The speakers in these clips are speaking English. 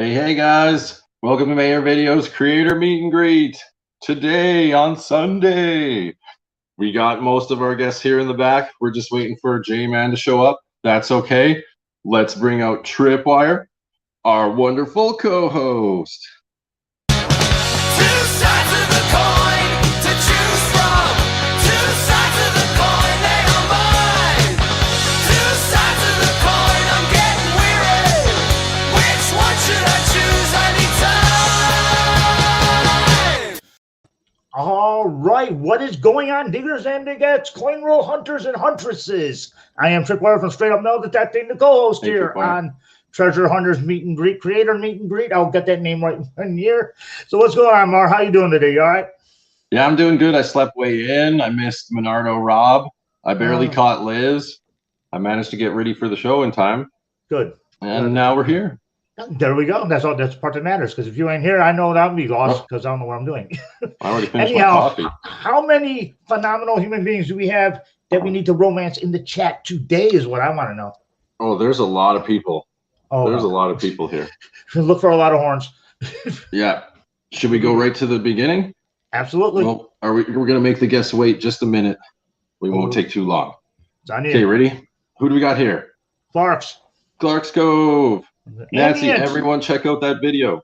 Hey guys, welcome to MAER Videos Creator Meet and Greet. Today on Sunday, we got most of our guests here in the back. We're just waiting for J-Man to show up. That's okay. Let's bring out TripWire, our wonderful co-host. Two sides of the coin to choose from. Two sides of the coin, they are mine. Two sides of the coin, I'm getting weary. Which one should I choose? I need time. All right, what is going on, diggers and diggettes, coin roll hunters and huntresses? I am TripWire from Straight Up Metal Detecting, the co-host here on Treasure Hunters Meet and Greet, Creator Meet and Greet. I'll get that name right in here. So what's going on, Mar? How you doing today? You all right? Yeah, I'm doing good. I slept way in. I missed Menardo Rob. I barely caught Liz. I managed to get ready for the show in time. Good. And now we're here. There we go. That's all. That's the part that matters. Because if you ain't here, I know that I'll be lost because I don't know what I'm doing. I already finished my coffee. How many phenomenal human beings do we have that we need to romance in the chat today is what I want to know. Oh, there's a lot of people. Oh, there's a lot of people here. Look for a lot of horns. Yeah. Should we go right to the beginning? Absolutely. Well, we're going to make the guests wait just a minute. We won't take too long. Okay, ready? Who do we got here? Clark's. Clark's Cove. Nancy, everyone check out that video.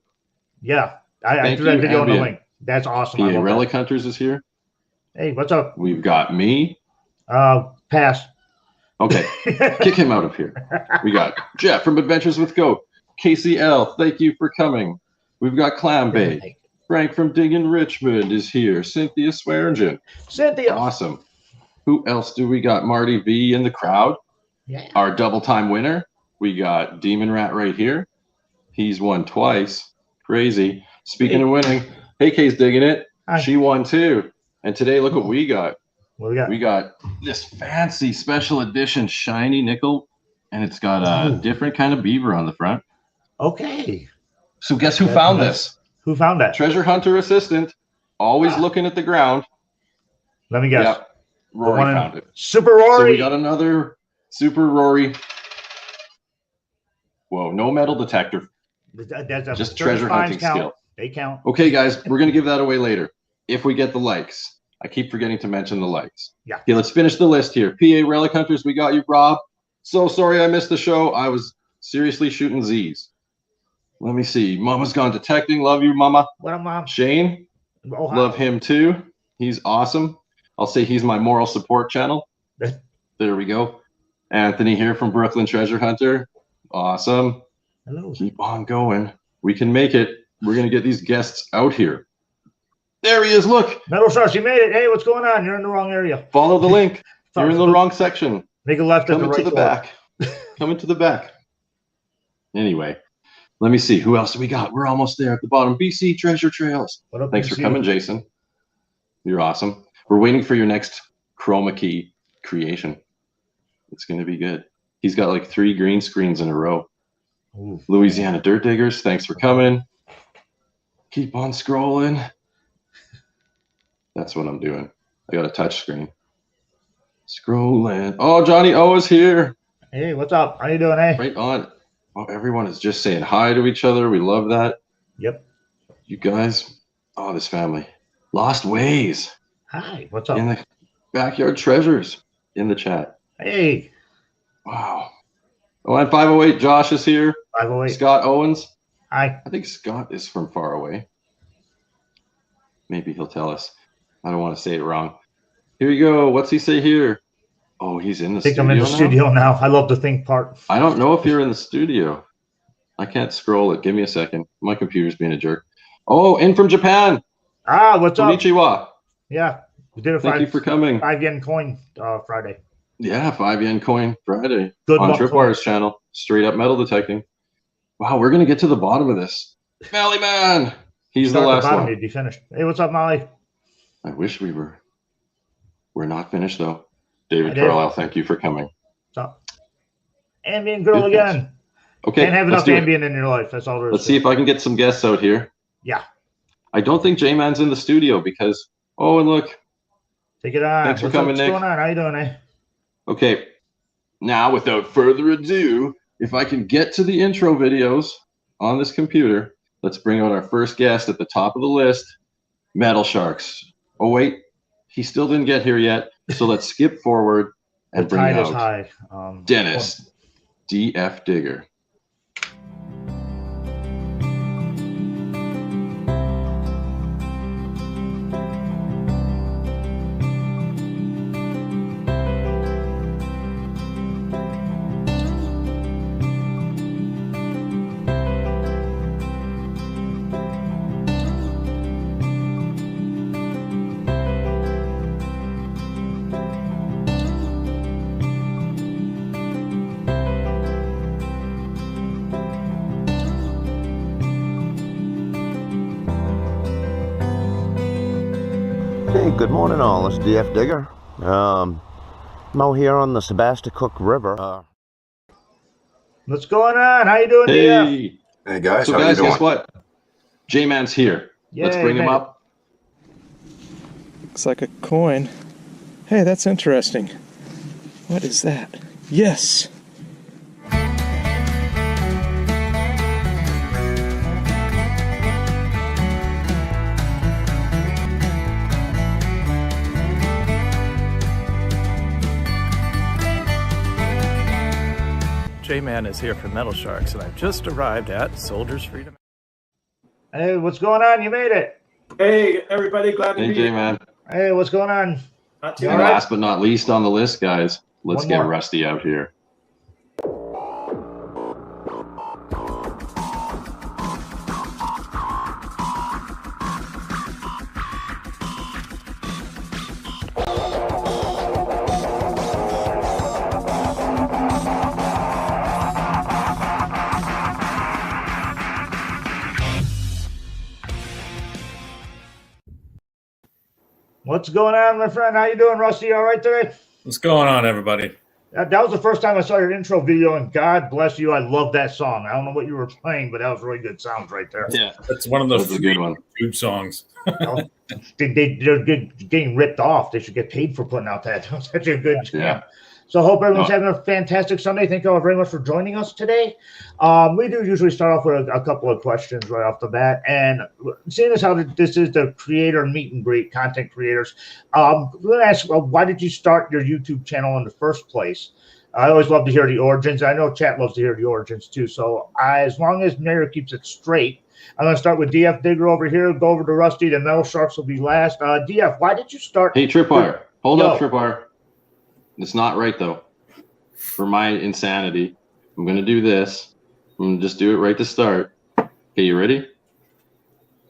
Yeah, I threw that video on the link. That's awesome. PA Relic Hunters is here. Hey, what's up? We've got me. Pass. Okay, kick him out of here. We got Jeff from Adventures with Goat. KCL, thank you for coming. We've got Clam Bay. Frank from Diggin' Richmond is here. Cynthia Swearingen. Cynthia. Awesome. Who else do we got? Marty V in the crowd. Yeah. Our double time winner. We got Demon Rat right here. He's won twice. Crazy. Speaking of winning, AK's digging it. Hi. She won too. And today, look what we got. What we got? We got this fancy special edition shiny nickel, and it's got a different kind of beaver on the front. Okay. So guess who found this? Who found that? Treasure hunter assistant, always looking at the ground. Let me guess. Yep. Rory found it. Super Rory. So we got another Super Rory. Whoa, no metal detector. Just treasure hunting skill. They count. Okay, guys, we're going to give that away later if we get the likes. I keep forgetting to mention the likes. Yeah. Okay, let's finish the list here. PA Relic Hunters, we got you, Rob. So sorry I missed the show. I was seriously shooting Z's. Let me see. Mama's gone detecting. Love you, Mama. What up, Mom? Shane, love him too. He's awesome. I'll say he's my moral support channel. There we go. Anthony here from Brooklyn Treasure Hunter. Awesome. Hello. Keep on going. We can make it. We're going to get these guests out here. There he is. Look. Metal SHARXS, you made it. Hey, what's going on? You're in the wrong area. Follow the link. You're in the wrong section. Make a left at the right. Come into the back. Come into the back. Anyway, let me see. Who else do we got? We're almost there at the bottom. BC Treasure Trails. What up, Thanks BC? for coming, Jason. You're awesome. We're waiting for your next chroma key creation. It's going to be good. He's got like 3 green screens in a row. Ooh. Louisiana Dirt Diggers, thanks for coming. Keep on scrolling. That's what I'm doing. I got a touch screen. Scrolling. Oh, Johnny O is here. Hey, what's up? How you doing, eh? Right on. Oh, everyone is just saying hi to each other. We love that. Yep. You guys. Oh, this family. Lost Ways. Hi, what's up? In the Backyard Treasures in the chat. Hey. Wow. Oh, and 508, Josh is here. 508. Scott Owens. Hi. I think Scott is from far away. Maybe he'll tell us. I don't want to say it wrong. Here you go. What's he say here? Oh, he's in the studio. I think I'm in the studio now. I love the think part. I don't know if you're in the studio. I can't scroll it. Give me a second. My computer's being a jerk. Oh, in from Japan. Ah, what's up? Konnichiwa. Yeah. We did a Thank you for coming. 5 yen coin Friday. Yeah, 5 yen coin Friday. Good on luck, TripWire's channel. Straight up metal detecting. Wow, we're going to get to the bottom of this. Valley Man. He's the last one. You'd be finished. Hey, what's up, Molly? I wish we were. We're not finished, though. David Carlisle, thank you for coming. What's up? Ambient girl again. Okay. Can't have enough ambient in your life. That's all there is. Let's see if I can get some guests out here. Yeah. I don't think J-Man's in the studio because, oh, and look. Take it on. Thanks for coming, Nick. What's going on? How you doing, eh? Okay. Now, without further ado, if I can get to the intro videos, on this computer, let's bring out our first guest at the top of the list, Metal SHARXS. Oh, wait, he still didn't get here yet. So let's skip forward and bring tide is out high. Dennis, DF Digger. Hey, good morning all, it's DF Digger. I'm out here on the Sebasticook River. What's going on? How you doing, DF? Hey, Hey guys, so how guys, you doing? guess what? J-Man's here. Let's Yay, bring him man. up. Looks like a coin. Hey, that's interesting. What is that? Yes! J-Man is here from Metal SHARXS, and I've just arrived at Soldiers Freedom. Hey, what's going on? You made it. Hey, everybody, glad to Hey, meet you. J-Man. Hey, what's going on? Not too All And right. last but not least on the list, guys, let's One get more. Rusty out here. What's going on, my friend? How you doing, Rusty? All right today? What's going on, everybody? That was the first time I saw your intro video, and God bless you. I love that song. I don't know what you were playing, but that was really good sounds right there. Yeah, That's one of the that's a good one. YouTube songs. They're getting ripped off. They should get paid for putting out that. That's such a good jam. Yeah. So hope everyone's No. having a fantastic Sunday. Thank you all very much for joining us today. We do usually start off with a couple of questions right off the bat. And seeing as how this is the creator meet and greet, content creators, I'm going to ask, why did you start your YouTube channel in the first place? I always love to hear the origins. I know chat loves to hear the origins too. So as long as MAER keeps it straight, I'm going to start with DF Digger over here, go over to Rusty, then Metal SHARXS will be last. DF, why did you start? Hey, Tripwire. Hold Yo. up, Tripwire. It's not right, though. For my insanity, I'm going to do this. I'm going to just do it right to start. Okay, you ready?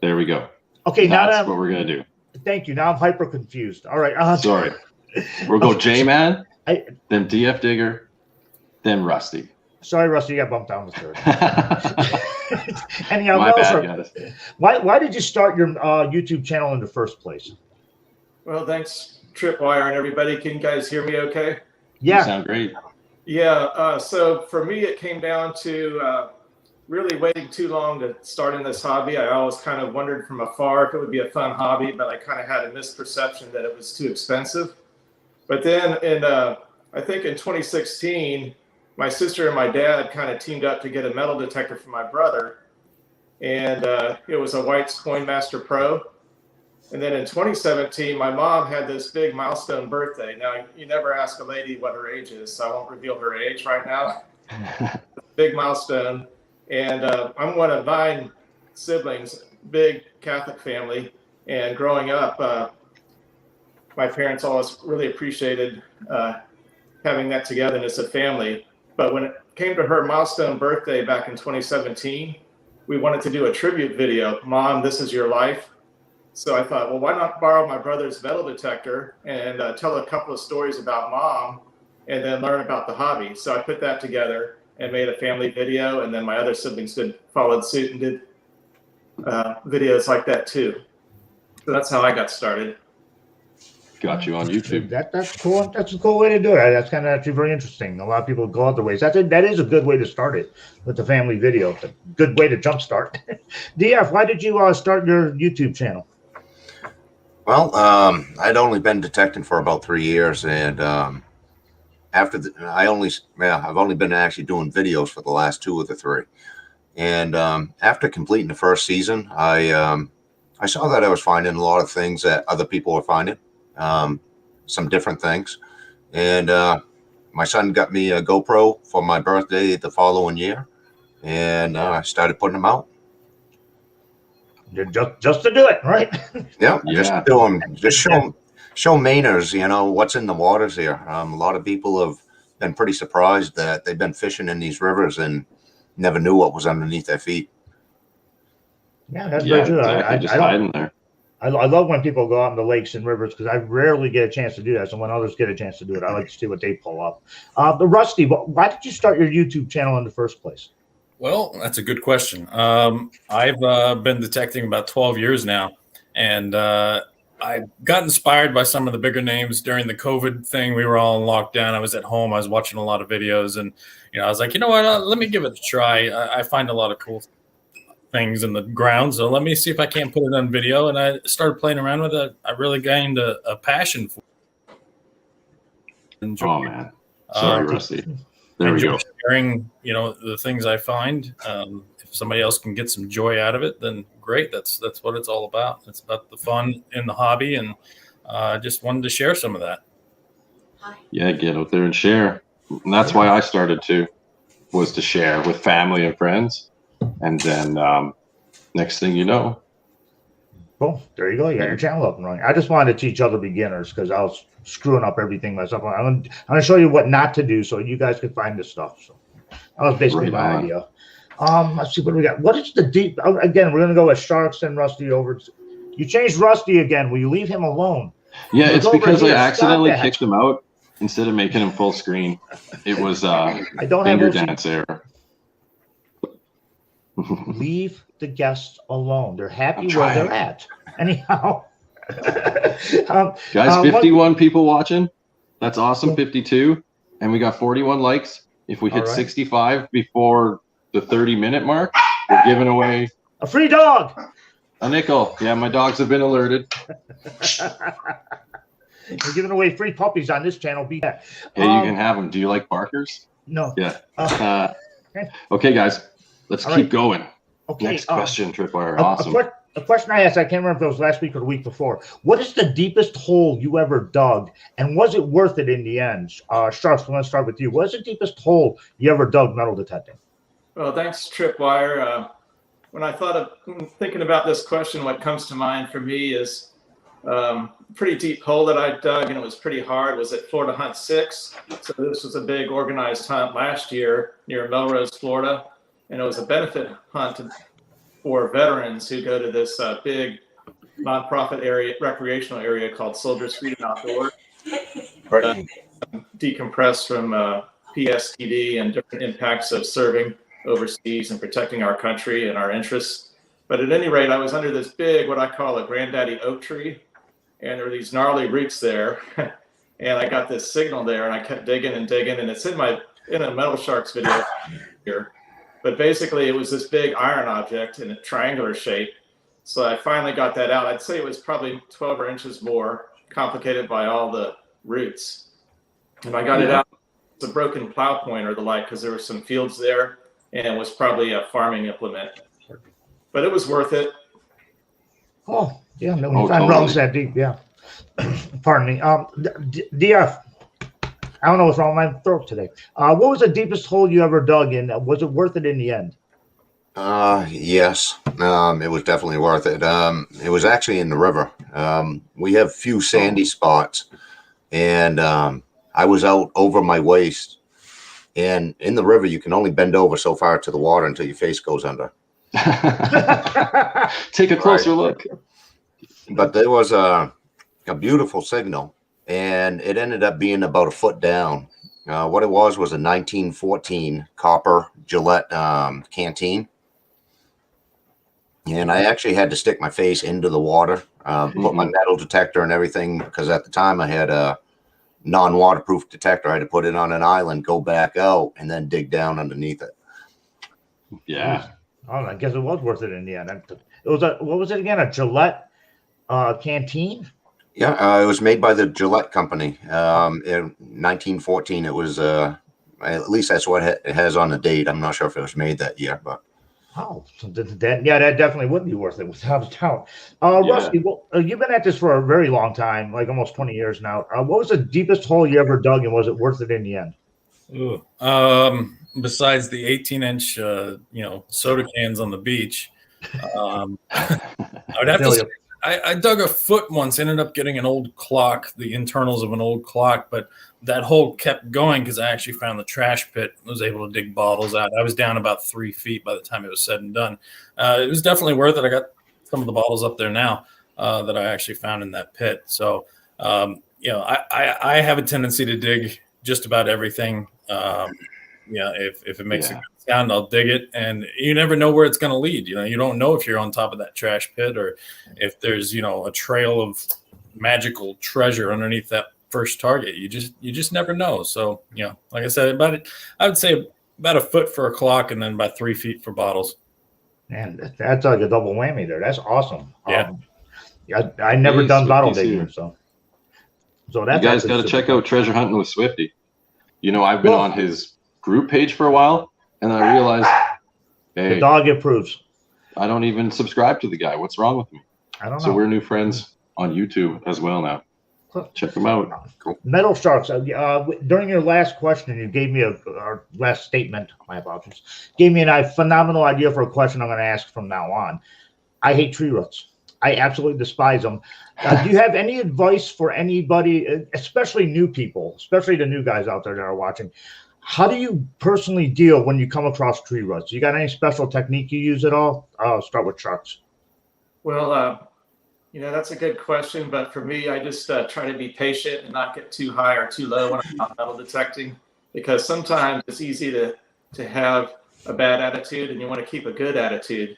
There we go. Okay, now That's that what we're going to do. thank you. Now I'm hyper confused. All right. Sorry. We'll go J-Man, I- then DF Digger, then Rusty. Sorry, Rusty, you got bumped down to third. My Anyhow, bad, Metal, guys. why did you start your YouTube channel in the first place? Well, thanks, Tripwire and everybody. Can you guys hear me okay? You Yeah. sound great. Yeah, so for me, it came down to really waiting too long to start in this hobby. I always kind of wondered from afar if it would be a fun hobby, but I kind of had a misperception that it was too expensive. But then I think in 2016, my sister and my dad kind of teamed up to get a metal detector for my brother. And it was a White's Coinmaster Pro. And then in 2017, my mom had this big milestone birthday. Now, you never ask a lady what her age is, so I won't reveal her age right now. Big milestone. And I'm one of 9 siblings, big Catholic family. And growing up, my parents always really appreciated having that togetherness of family. But when it came to her milestone birthday back in 2017, we wanted to do a tribute video. Mom, this is your life. So I thought, well, why not borrow my brother's metal detector and tell a couple of stories about Mom and then learn about the hobby. So I put that together and made a family video, and then my other siblings followed suit and did videos like that too. So that's how I got started. Got you on YouTube. That's cool. That's a cool way to do it. That's kind of actually very interesting. A lot of people go other ways. That is a good way to start it with the family video. It's a good way to jumpstart. DF, why did you start your YouTube channel? Well, I'd only been detecting for about 3 years, and after I've only been actually doing videos for the last 2 of the 3. And after completing the first season, I saw that I was finding a lot of things that other people were finding, some different things. And my son got me a GoPro for my birthday the following year, and I started putting them out. Just to do it, right? Yeah, just to do them, just show Mainers, you know, what's in the waters here. A lot of people have been pretty surprised that they've been fishing in these rivers and never knew what was underneath their feet. Yeah, that's very true. Exactly. Just hiding there. I love when people go out in the lakes and rivers because I rarely get a chance to do that. So when others get a chance to do it, I like to see what they pull up. The Rusty, why did you start your YouTube channel in the first place? Well, that's a good question. I've been detecting about 12 years now, and I got inspired by some of the bigger names during the COVID thing. We were all in lockdown. I was at home. I was watching a lot of videos, and I was like, you know what? Let me give it a try. I find a lot of cool things in the ground, so let me see if I can't put it on video. And I started playing around with it. I really gained a passion for it. Oh man, sorry, Rusty. There we go. Sharing, the things I find. If somebody else can get some joy out of it, then great. That's what it's all about. It's about the fun in the hobby, and I just wanted to share some of that. Yeah, get out there and share. And that's why I started too, was to share with family and friends. And then next thing you know. Well, there you go. You got your channel up and running. I just wanted to teach other beginners because I was screwing up everything myself. I'm going to show you what not to do so you guys can find this stuff. So that was basically my idea. Let's see what we got. What is the deep? Again, we're going to go with Sharks and Rusty over. You changed Rusty again. Will you leave him alone? Yeah, it's because I accidentally kicked him out instead of making him full screen. It was finger dance error. Leave the guests alone. They're happy where they're at. Anyhow. Guys, 51 people watching. That's awesome. 52. And we got 41 likes. If we hit 65 before the 30-minute mark, we're giving away a free dog. A nickel. Yeah, my dogs have been alerted. We're giving away free puppies on this channel. Be that. Hey, you can have them. Do you like barkers? No. Yeah. Okay, guys. Let's keep going. Okay. Next question, Tripwire. Awesome. A question I asked, I can't remember if it was last week or the week before. What is the deepest hole you ever dug, and was it worth it in the end? Sharks, let's start with you. What is the deepest hole you ever dug metal detecting? Well, thanks, Tripwire. When I thinking about this question, what comes to mind for me is a pretty deep hole that I dug, and it was pretty hard. It was at Florida Hunt 6. So this was a big organized hunt last year near Melrose, Florida. And it was a benefit hunt for veterans who go to this big nonprofit area, recreational area called Soldiers Freedom Outdoors. Decompress from PSTD and different impacts of serving overseas and protecting our country and our interests. But at any rate, I was under this big, what I call a granddaddy oak tree. And there were these gnarly roots there. And I got this signal there, and I kept digging and digging. And it's in a Metal SHARXS video here. But basically, it was this big iron object in a triangular shape. So I finally got that out. I'd say it was probably 12 inches more, complicated by all the roots. And I got it out. It's a broken plow point or the like, because there were some fields there, and it was probably a farming implement. But it was worth it. Oh, yeah. No, when you find rungs that deep, yeah. Pardon me. DF. I don't know what's wrong with my throat today. What was the deepest hole you ever dug in? Was it worth it in the end? Yes. It was definitely worth it. It was actually in the river. We have few sandy spots, and I was out over my waist. And in the river, you can only bend over so far to the water until your face goes under. Take a closer look. But there was a beautiful signal. And it ended up being about a foot down. What it was a 1914 copper Gillette canteen. And I actually had to stick my face into the water, put my metal detector and everything, because at the time I had a non-waterproof detector. I had to put it on an island, go back out, and then dig down underneath it. Yeah. Oh, I guess it was worth it in the end. It was what was it again? A Gillette canteen? Yeah, it was made by the Gillette company in 1914. It was, at least that's what it has on the date. I'm not sure if it was made that year, but Oh, so that definitely would be worth it without a doubt. Rusty, well, you've been at this for a very long time, like almost 20 years now. What was the deepest hole you ever dug, and was it worth it in the end? Ooh. Besides the 18-inch, soda cans on the beach, I would have to say, I dug a foot once, ended up getting an old clock, the internals of an old clock, but that hole kept going because I actually found the trash pit, was able to dig bottles out. I was down about 3 feet by the time it was said and done. It was definitely worth it. I got some of the bottles up there now that I actually found in that pit. So, I have a tendency to dig just about everything. If it makes a good sound, I'll dig it, and you never know where it's going to lead. You don't know if you're on top of that trash pit or if there's a trail of magical treasure underneath that first target. You just never know. So like I said, I would say about a foot for a clock, and then about 3 feet for bottles. Man, that's like a double whammy there. That's awesome. Yeah. I never done bottle digging, so that's, you guys got to check out Treasure Hunting with Swifty. I've been on his group page for a while, and I realized, hey, the dog approves. I don't even subscribe to the guy. What's wrong with me? I don't know. So we're new friends on YouTube as well now. Check him out. Cool. Metal SHARXS. During your last question, you gave me our last statement. My apologies. Gave me a phenomenal idea for a question I'm going to ask from now on. I hate tree roots. I absolutely despise them. Do you have any advice for anybody, especially new people, especially the new guys out there that are watching? How do you personally deal when you come across tree roots? You got any special technique you use at all? I'll start with SHARXS. Well, that's a good question. But for me, I just try to be patient and not get too high or too low when I'm out metal detecting, because sometimes it's easy to have a bad attitude, and you want to keep a good attitude.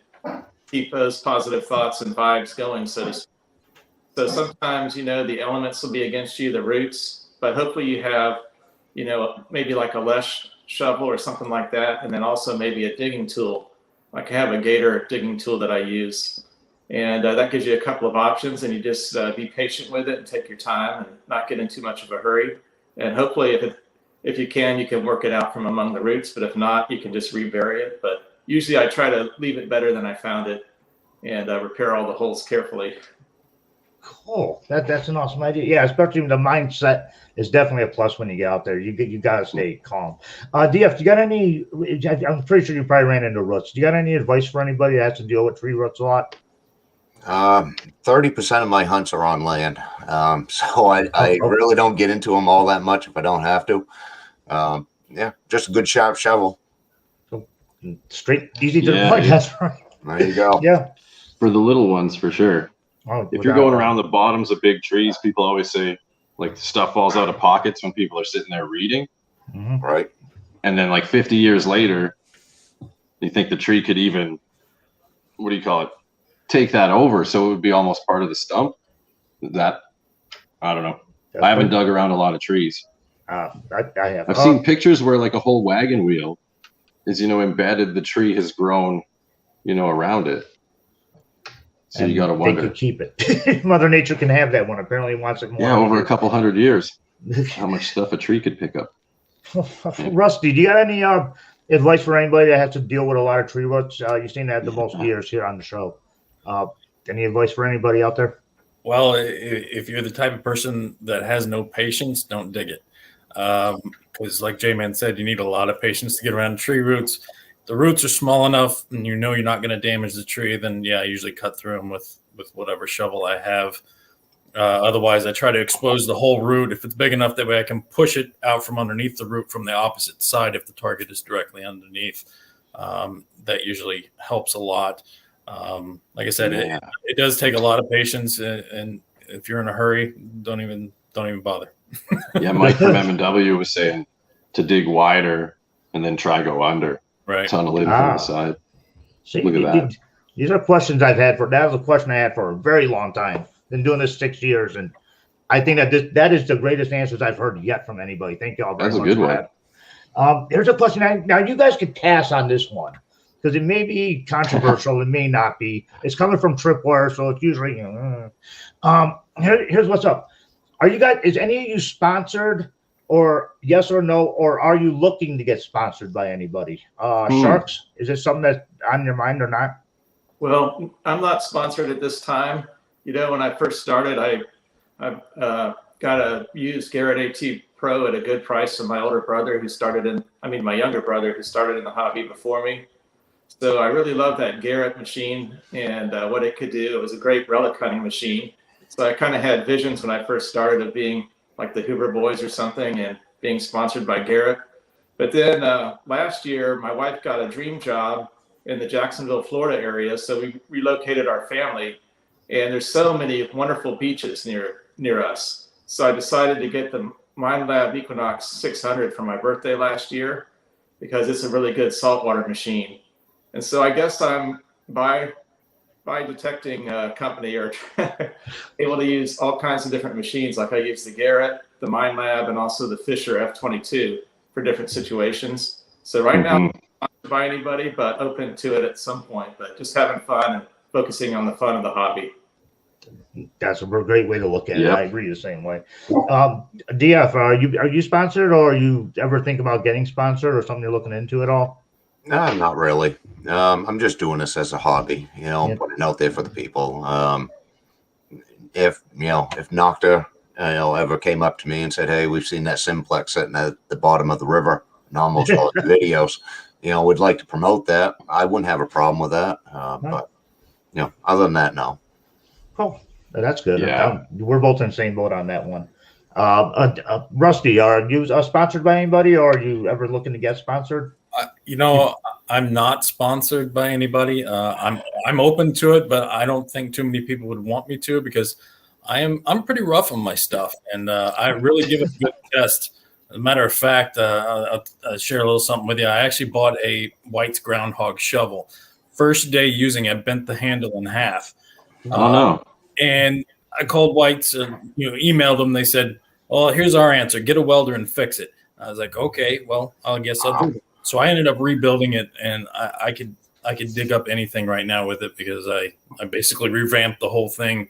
Keep those positive thoughts and vibes going, so to speak. So sometimes, the elements will be against you, the roots, but hopefully you have, maybe like a less shovel or something like that. And then also maybe a digging tool. Like I have a Gator digging tool that I use. And that gives you a couple of options, and you just be patient with it and take your time and not get in too much of a hurry. And hopefully if you can work it out from among the roots, but if not, you can just rebury it. But usually I try to leave it better than I found it and repair all the holes carefully. Cool. That's an awesome idea. Yeah, especially the mindset is definitely a plus when you get out there. You got to stay calm. DF, do you got any? I'm pretty sure you probably ran into roots. Do you got any advice for anybody that has to deal with tree roots a lot? 30% of my hunts are on land, so I really don't get into them all that much if I don't have to. Just a good sharp shovel. Straight, easy to the point. That's right. There you go. Yeah. For the little ones, for sure. Oh, if you're going around the bottoms of big trees, people always say like stuff falls out of pockets when people are sitting there reading. Mm-hmm. Right. And then like 50 years later, you think the tree could even, take that over. So it would be almost part of the stump. I don't know. I haven't dug around a lot of trees. I have. I've seen pictures where like a whole wagon wheel is, embedded. The tree has grown, around it. So you got to wonder. They could keep it. Mother Nature can have that one. Apparently wants it more. Yeah, over a couple hundred years. How much stuff a tree could pick up. Rusty, do you got any advice for anybody that has to deal with a lot of tree roots? You seem to have the most years here on the show. Any advice for anybody out there? Well, if you're the type of person that has no patience, don't dig it. Because like J-Man said, you need a lot of patience to get around tree roots. The roots are small enough and you're not going to damage the tree, then I usually cut through them with whatever shovel I have. Otherwise, I try to expose the whole root. If it's big enough, that way I can push it out from underneath the root from the opposite side if the target is directly underneath. That usually helps a lot. Like I said, it does take a lot of patience, and if you're in a hurry, don't even bother. Mike from M&W was saying to dig wider and then try go under. Right. Ton of lid from the side. See, look at that. These are questions I've had that was a question I had for a very long time. Been doing this 6 years, and I think that is the greatest answers I've heard yet from anybody. Thank you all very much. That's a good one. Here's a question. Now you guys could pass on this one because it may be controversial. It may not be. It's coming from TripWire, so it's usually here's what's up. Is any of you sponsored or yes or no, or are you looking to get sponsored by anybody? Sharks, is it something that's on your mind or not? Well, I'm not sponsored at this time. You know, when I first started, I got a used Garrett AT Pro at a good price from my older brother who started in, my younger brother who started in the hobby before me. So I really love that Garrett machine and what it could do. It was a great relic hunting machine. So I kind of had visions when I first started of being like the Hoover Boys or something and being sponsored by Garrett. But then last year, my wife got a dream job in the Jacksonville, Florida area. So we relocated our family, and there's so many wonderful beaches near us. So I decided to get the MindLab Equinox 600 for my birthday last year because it's a really good saltwater machine. And so I guess I'm by detecting company or able to use all kinds of different machines. Like I use the Garrett, the MindLab, and also the Fisher F22 for different situations. So right now, not by anybody, but open to it at some point. But just having fun and focusing on the fun of the hobby. That's a great way to look at it. I agree the same way. DF, are you sponsored, or are you ever think about getting sponsored, or something you're looking into at all? No, not really. I'm just doing this as a hobby, putting it out there for the people. If Nocta, ever came up to me and said, "Hey, we've seen that simplex sitting at the bottom of the river and almost all the videos, would like to promote that," I wouldn't have a problem with that. But other than that, no. Oh, that's good. Yeah. We're both in the same boat on that one. Rusty, are you sponsored by anybody, or are you ever looking to get sponsored? I'm not sponsored by anybody. I'm open to it, but I don't think too many people would want me to because I'm pretty rough on my stuff, and I really give it a good test. As a matter of fact, I'll share a little something with you. I actually bought a White's groundhog shovel. First day using it, bent the handle in half. Oh no! And I called White's, emailed them. They said, "Well, here's our answer: get a welder and fix it." I was like, "Okay, well, I guess I'll do it." So I ended up rebuilding it, and I could dig up anything right now with it because I basically revamped the whole thing,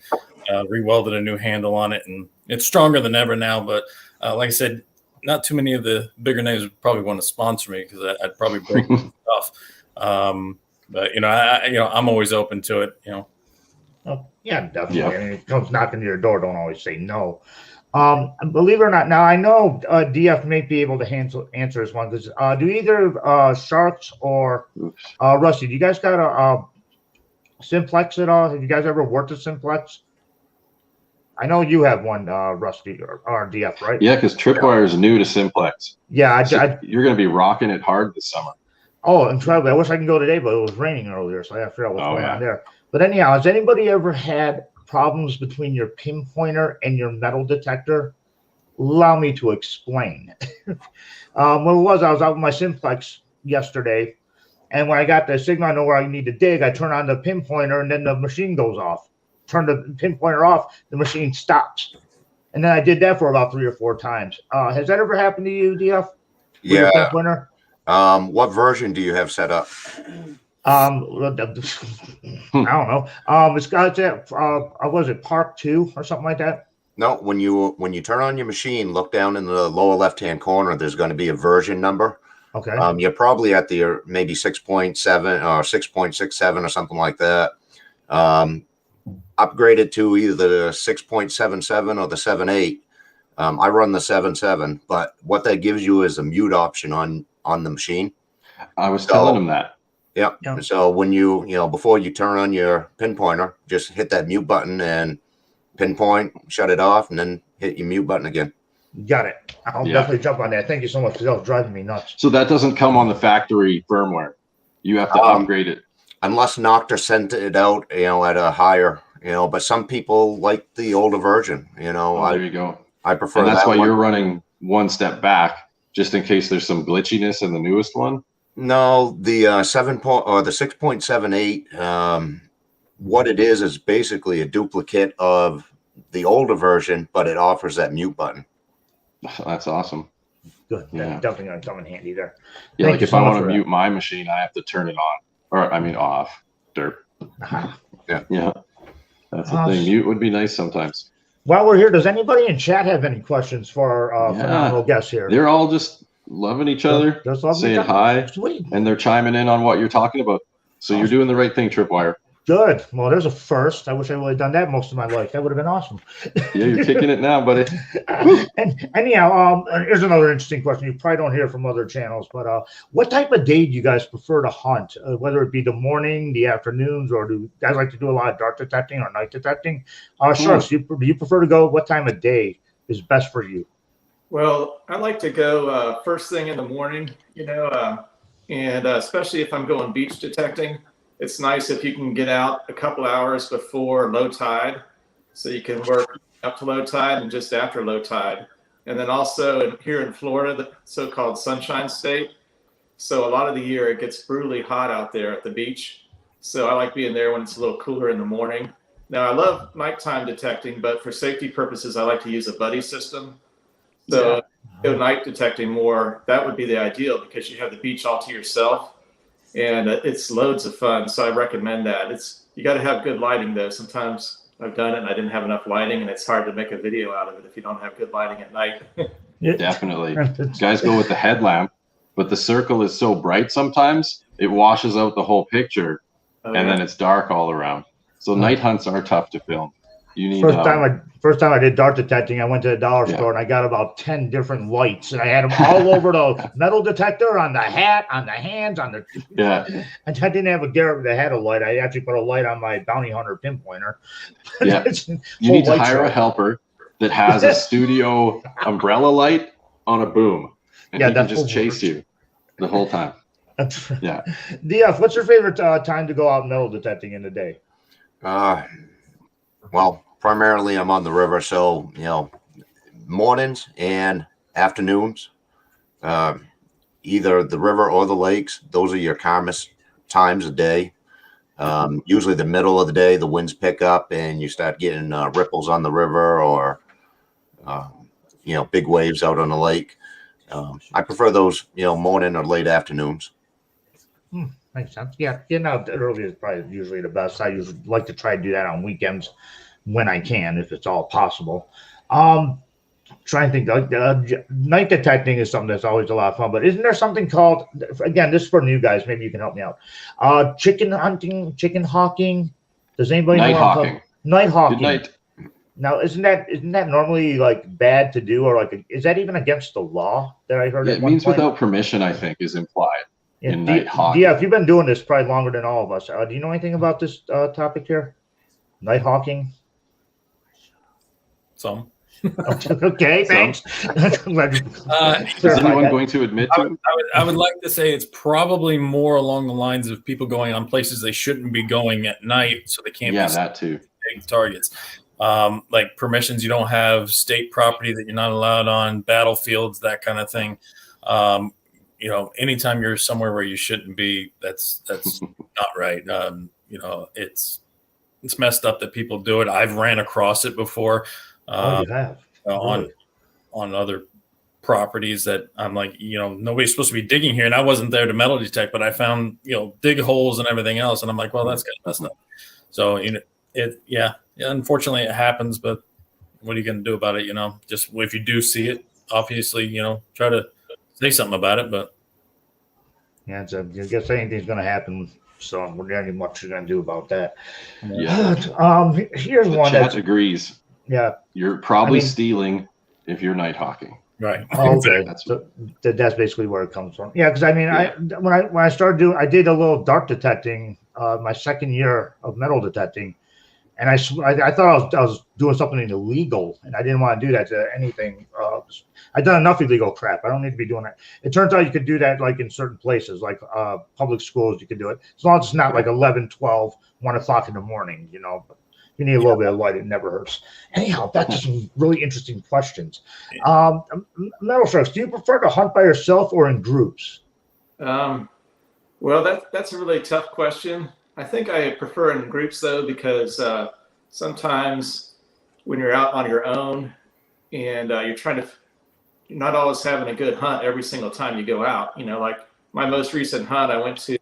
rewelded a new handle on it, and it's stronger than ever now. But like I said, not too many of the bigger names would probably want to sponsor me because I'd probably break stuff. But I'm always open to it. Oh, yeah, definitely. Yeah. I mean, it comes knocking to your door. Don't always say no. Believe it or not, now I know DF may be able to answer this one because do either Sharks or Rusty, do you guys got a simplex at all? Have you guys ever worked a simplex? I know you have one, Rusty or DF, right? Yeah, because TripWire is new to simplex. Yeah, you're going to be rocking it hard this summer. Oh, and travel. I wish I could go today, but it was raining earlier, so I got to figure out what's going on there. But anyhow, has anybody ever had problems between your pinpointer and your metal detector? Allow me to explain. What it was, I was out with my simplex yesterday, and when I got the signal, I know where I need to dig. I turn on the pinpointer, and then the machine goes off. Turn the pinpointer off, the machine stops. And then I did that for about 3 or 4 times. Has that ever happened to you, DF? Yeah. Your pinpointer? What version do you have set up? I don't know. It's got that. Was it Park 2 or something like that? No, when you turn on your machine, look down in the lower left-hand corner. There's going to be a version number. Okay. You're probably at the maybe 6.7 or 6.67 or something like that. Upgraded to either the 6.77 or the 7.8. I run the 7.7, but what that gives you is a mute option on the machine. I was telling him that. Yep. Yeah. So when before you turn on your pinpointer, just hit that mute button and pinpoint, shut it off, and then hit your mute button again. Got it. I'll definitely jump on that. Thank you so much, because that was driving me nuts. So that doesn't come on the factory firmware. You have to upgrade it. Unless Nocta sent it out, at a higher, but some people like the older version, there you go. I prefer and that's that why one. You're running one step back, just in case there's some glitchiness in the newest one. No, the 6.78. What it is basically a duplicate of the older version, but it offers that mute button. That's awesome. Good. Yeah. Definitely going to come in handy there. Yeah, like if I want to mute my machine, I have to turn it on, or off. Derp. Yeah. Yeah. That's the thing. Mute would be nice sometimes. While we're here, does anybody in chat have any questions for our phenomenal guests here? They're all just loving each other, Just loving saying each other. hi, Sweet. and they're chiming in on what you're talking about. So you're doing the right thing, Tripwire. Good. Well, there's a first. I wish I would have done that most of my life. That would have been awesome. Yeah, you're kicking it now, buddy. And anyhow, here's another interesting question. You probably don't hear from other channels, but what type of day do you guys prefer to hunt? Whether it be the morning, the afternoons, or do you guys like to do a lot of dark detecting or night detecting? Sharks, do you prefer to go? What time of day is best for you? Well, I like to go first thing in the morning, and especially if I'm going beach detecting. It's nice if you can get out a couple hours before low tide, so you can work up to low tide and just after low tide. And then also here in Florida, the so-called Sunshine State. So a lot of the year it gets brutally hot out there at the beach. So I like being there when it's a little cooler in the morning. Now I love nighttime detecting, but for safety purposes, I like to use a buddy system. So go night detecting more, that would be the ideal because you have the beach all to yourself. And it's loads of fun, so I recommend that. You got to have good lighting, though. Sometimes I've done it and I didn't have enough lighting, and it's hard to make a video out of it if you don't have good lighting at night. Definitely. Guys go with the headlamp, but the circle is so bright sometimes, it washes out the whole picture, and then it's dark all around. So night hunts are tough to film. You need first time I did dark detecting, I went to the dollar store and I got about 10 different lights, and I had them all over the metal detector, on the hat, on the hands, on the And I didn't have a Garrett that had a light. I actually put a light on my bounty hunter pinpointer. Yeah, you need to hire a helper that has a studio umbrella light on a boom, and he can just chase you the whole time. Yeah. DF, what's your favorite time to go out metal detecting in the day? Well, primarily I'm on the river, so mornings and afternoons, either the river or the lakes. Those are your calmest times of day. Usually the middle of the day, the winds pick up and you start getting ripples on the river, or big waves out on the lake. I prefer those morning or late afternoons. Makes sense. Yeah, getting out early is probably usually the best. I usually like to try to do that on weekends when I can, if it's all possible. Trying to think, night detecting is something that's always a lot of fun, but isn't there something called, again, this is for new guys, maybe you can help me out, chicken hunting, chicken hawking? Does anybody know? Night hawking. Good night. Now, isn't that normally like bad to do, or like is that even against the law that I heard? It means without permission, I think, is implied. In night hawking. Yeah, if you've been doing this probably longer than all of us, do you know anything about this topic here? Night hawking? Some. Okay, thanks. Is anyone going to admit to it? I would like to say it's probably more along the lines of people going on places they shouldn't be going at night, so they can't be that too. Targets. Like permissions you don't have, state property that you're not allowed on, battlefields, that kind of thing. Anytime you're somewhere where you shouldn't be, that's not right. It's messed up that people do it. I've ran across it before. You have on other properties that I'm like, nobody's supposed to be digging here, and I wasn't there to metal detect, but I found dig holes and everything else, and I'm like, well, that's kind of messed up. So unfortunately it happens, but what are you going to do about it? Just if you do see it, obviously, try to say something about it. But I guess anything's going to happen. So we're not much going to do about that. Yeah. Here's the one chat agrees. Yeah. You're probably stealing if you're night hawking. Right. Okay. That's basically where it comes from. Yeah, because when I started doing, I did a little dark detecting my second year of metal detecting, and I thought I was doing something illegal, and I didn't want to do that to anything. I've done enough illegal crap. I don't need to be doing that. It turns out you could do that like in certain places, like public schools. You could do it as long as it's not like 11, 12, 1 o'clock in the morning. But you need a little bit of light. It never hurts. Anyhow, back to some really interesting questions. Metal Sharks, do you prefer to hunt by yourself or in groups? Well, that's a really tough question. I think I prefer in groups though, because sometimes when you're out on your own and you're not always having a good hunt every single time you go out. Like my most recent hunt, I went to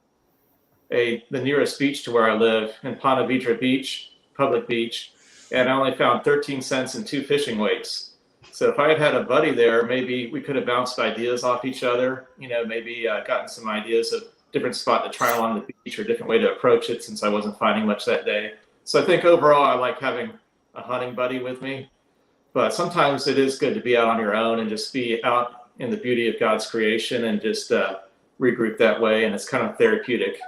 the nearest beach to where I live in Ponte Vedra Beach, public beach, and I only found 13 cents and 2 fishing weights. So if I had had a buddy there, maybe we could have bounced ideas off each other, maybe gotten some ideas of different spot to try along the beach or different way to approach it, since I wasn't finding much that day. So I think overall I like having a hunting buddy with me, but sometimes it is good to be out on your own and just be out in the beauty of God's creation and just regroup that way. And it's kind of therapeutic.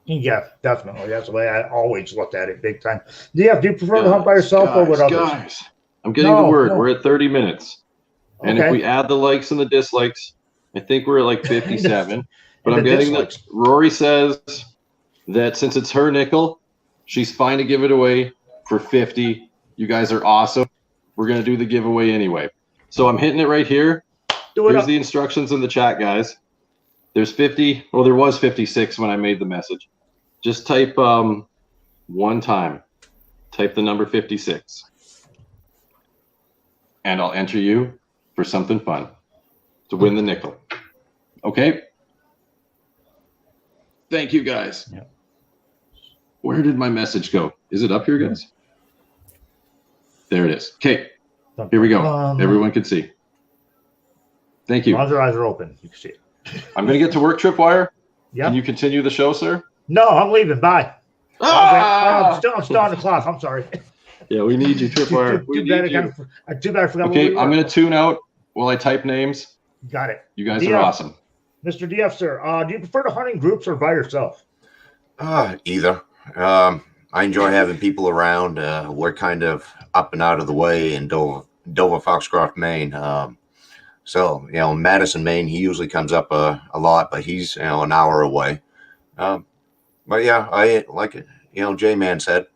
Yeah, definitely. That's the way I always looked at it, big time. Do you prefer to hunt by yourself or with others? Guys, I'm getting the word. We're at 30 minutes. And if we add the likes and the dislikes, I think we're at like 57. But I'm getting that Rory says that since it's her nickel, she's fine to give it away for 50. You guys are awesome. We're going to do the giveaway anyway. So I'm hitting it right here. Here's the instructions in the chat, guys. There's 50. Well, there was 56 when I made the message. Just type one time. Type the number 56. And I'll enter you for something fun to win the nickel. Okay? Thank you, guys. Yeah. Where did my message go? Is it up here, guys? There it is. Okay. Here we go. Everyone can see. Thank you. As long as your eyes are open, you can see it. I'm going to get to work, Tripwire. Yeah. Can you continue the show, sir? No, I'm leaving. Bye. I'm still on the clock. I'm sorry. Yeah, we need you, Tripwire. Too bad I forgot. Okay, I'm going to tune out while I type names. Got it. You guys are awesome. Mr. DF, sir, do you prefer to hunt in groups or by yourself? Either. I enjoy having people around. We're kind of up and out of the way in Dover Foxcroft, Maine. So, Madison, Maine, he usually comes up a lot, but he's, an hour away. But yeah, I like it. J-Man said,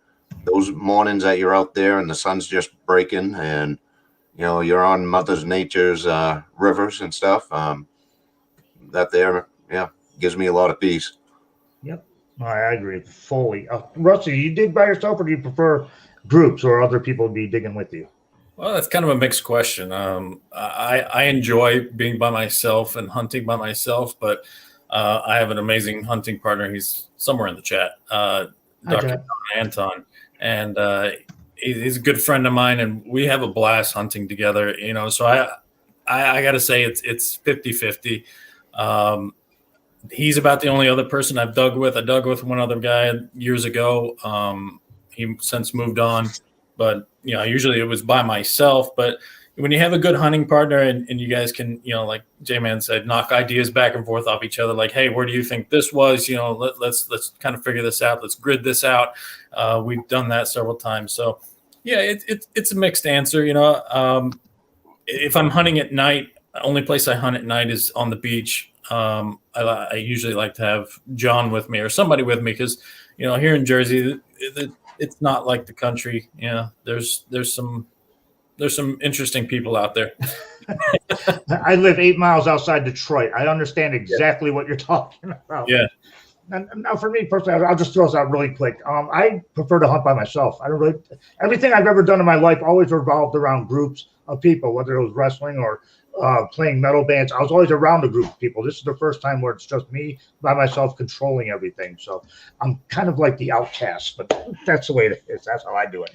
those mornings that you're out there and the sun's just breaking and, you're on Mother Nature's rivers and stuff. That there, gives me a lot of peace. Yep. I agree fully. Rusty, you dig by yourself or do you prefer groups or other people to be digging with you? Well, that's kind of a mixed question. I enjoy being by myself and hunting by myself, but I have an amazing hunting partner. He's somewhere in the chat, Dr. Anton, and he's a good friend of mine, and we have a blast hunting together. So I got to say it's 50-50. He's about the only other person I've dug with. I dug with one other guy years ago. He since moved on. But, usually it was by myself. But when you have a good hunting partner and you guys can, like J-Man said, knock ideas back and forth off each other, like, hey, where do you think this was? Let's kind of figure this out. Let's grid this out. We've done that several times. So, yeah, it's a mixed answer. If I'm hunting at night, the only place I hunt at night is on the beach. I usually like to have John with me or somebody with me because, here in Jersey, it's not like the country. There's some interesting people out there. I live 8 miles outside Detroit. I understand exactly what you're talking about. Yeah. And now for me personally, I'll just throw this out really quick. I prefer to hunt by myself. Everything I've ever done in my life always revolved around groups of people, whether it was wrestling or playing metal bands. I was always around a group of people. This is the first time where it's just me by myself controlling everything. So I'm kind of like the outcast, but that's the way it is. That's how I do it.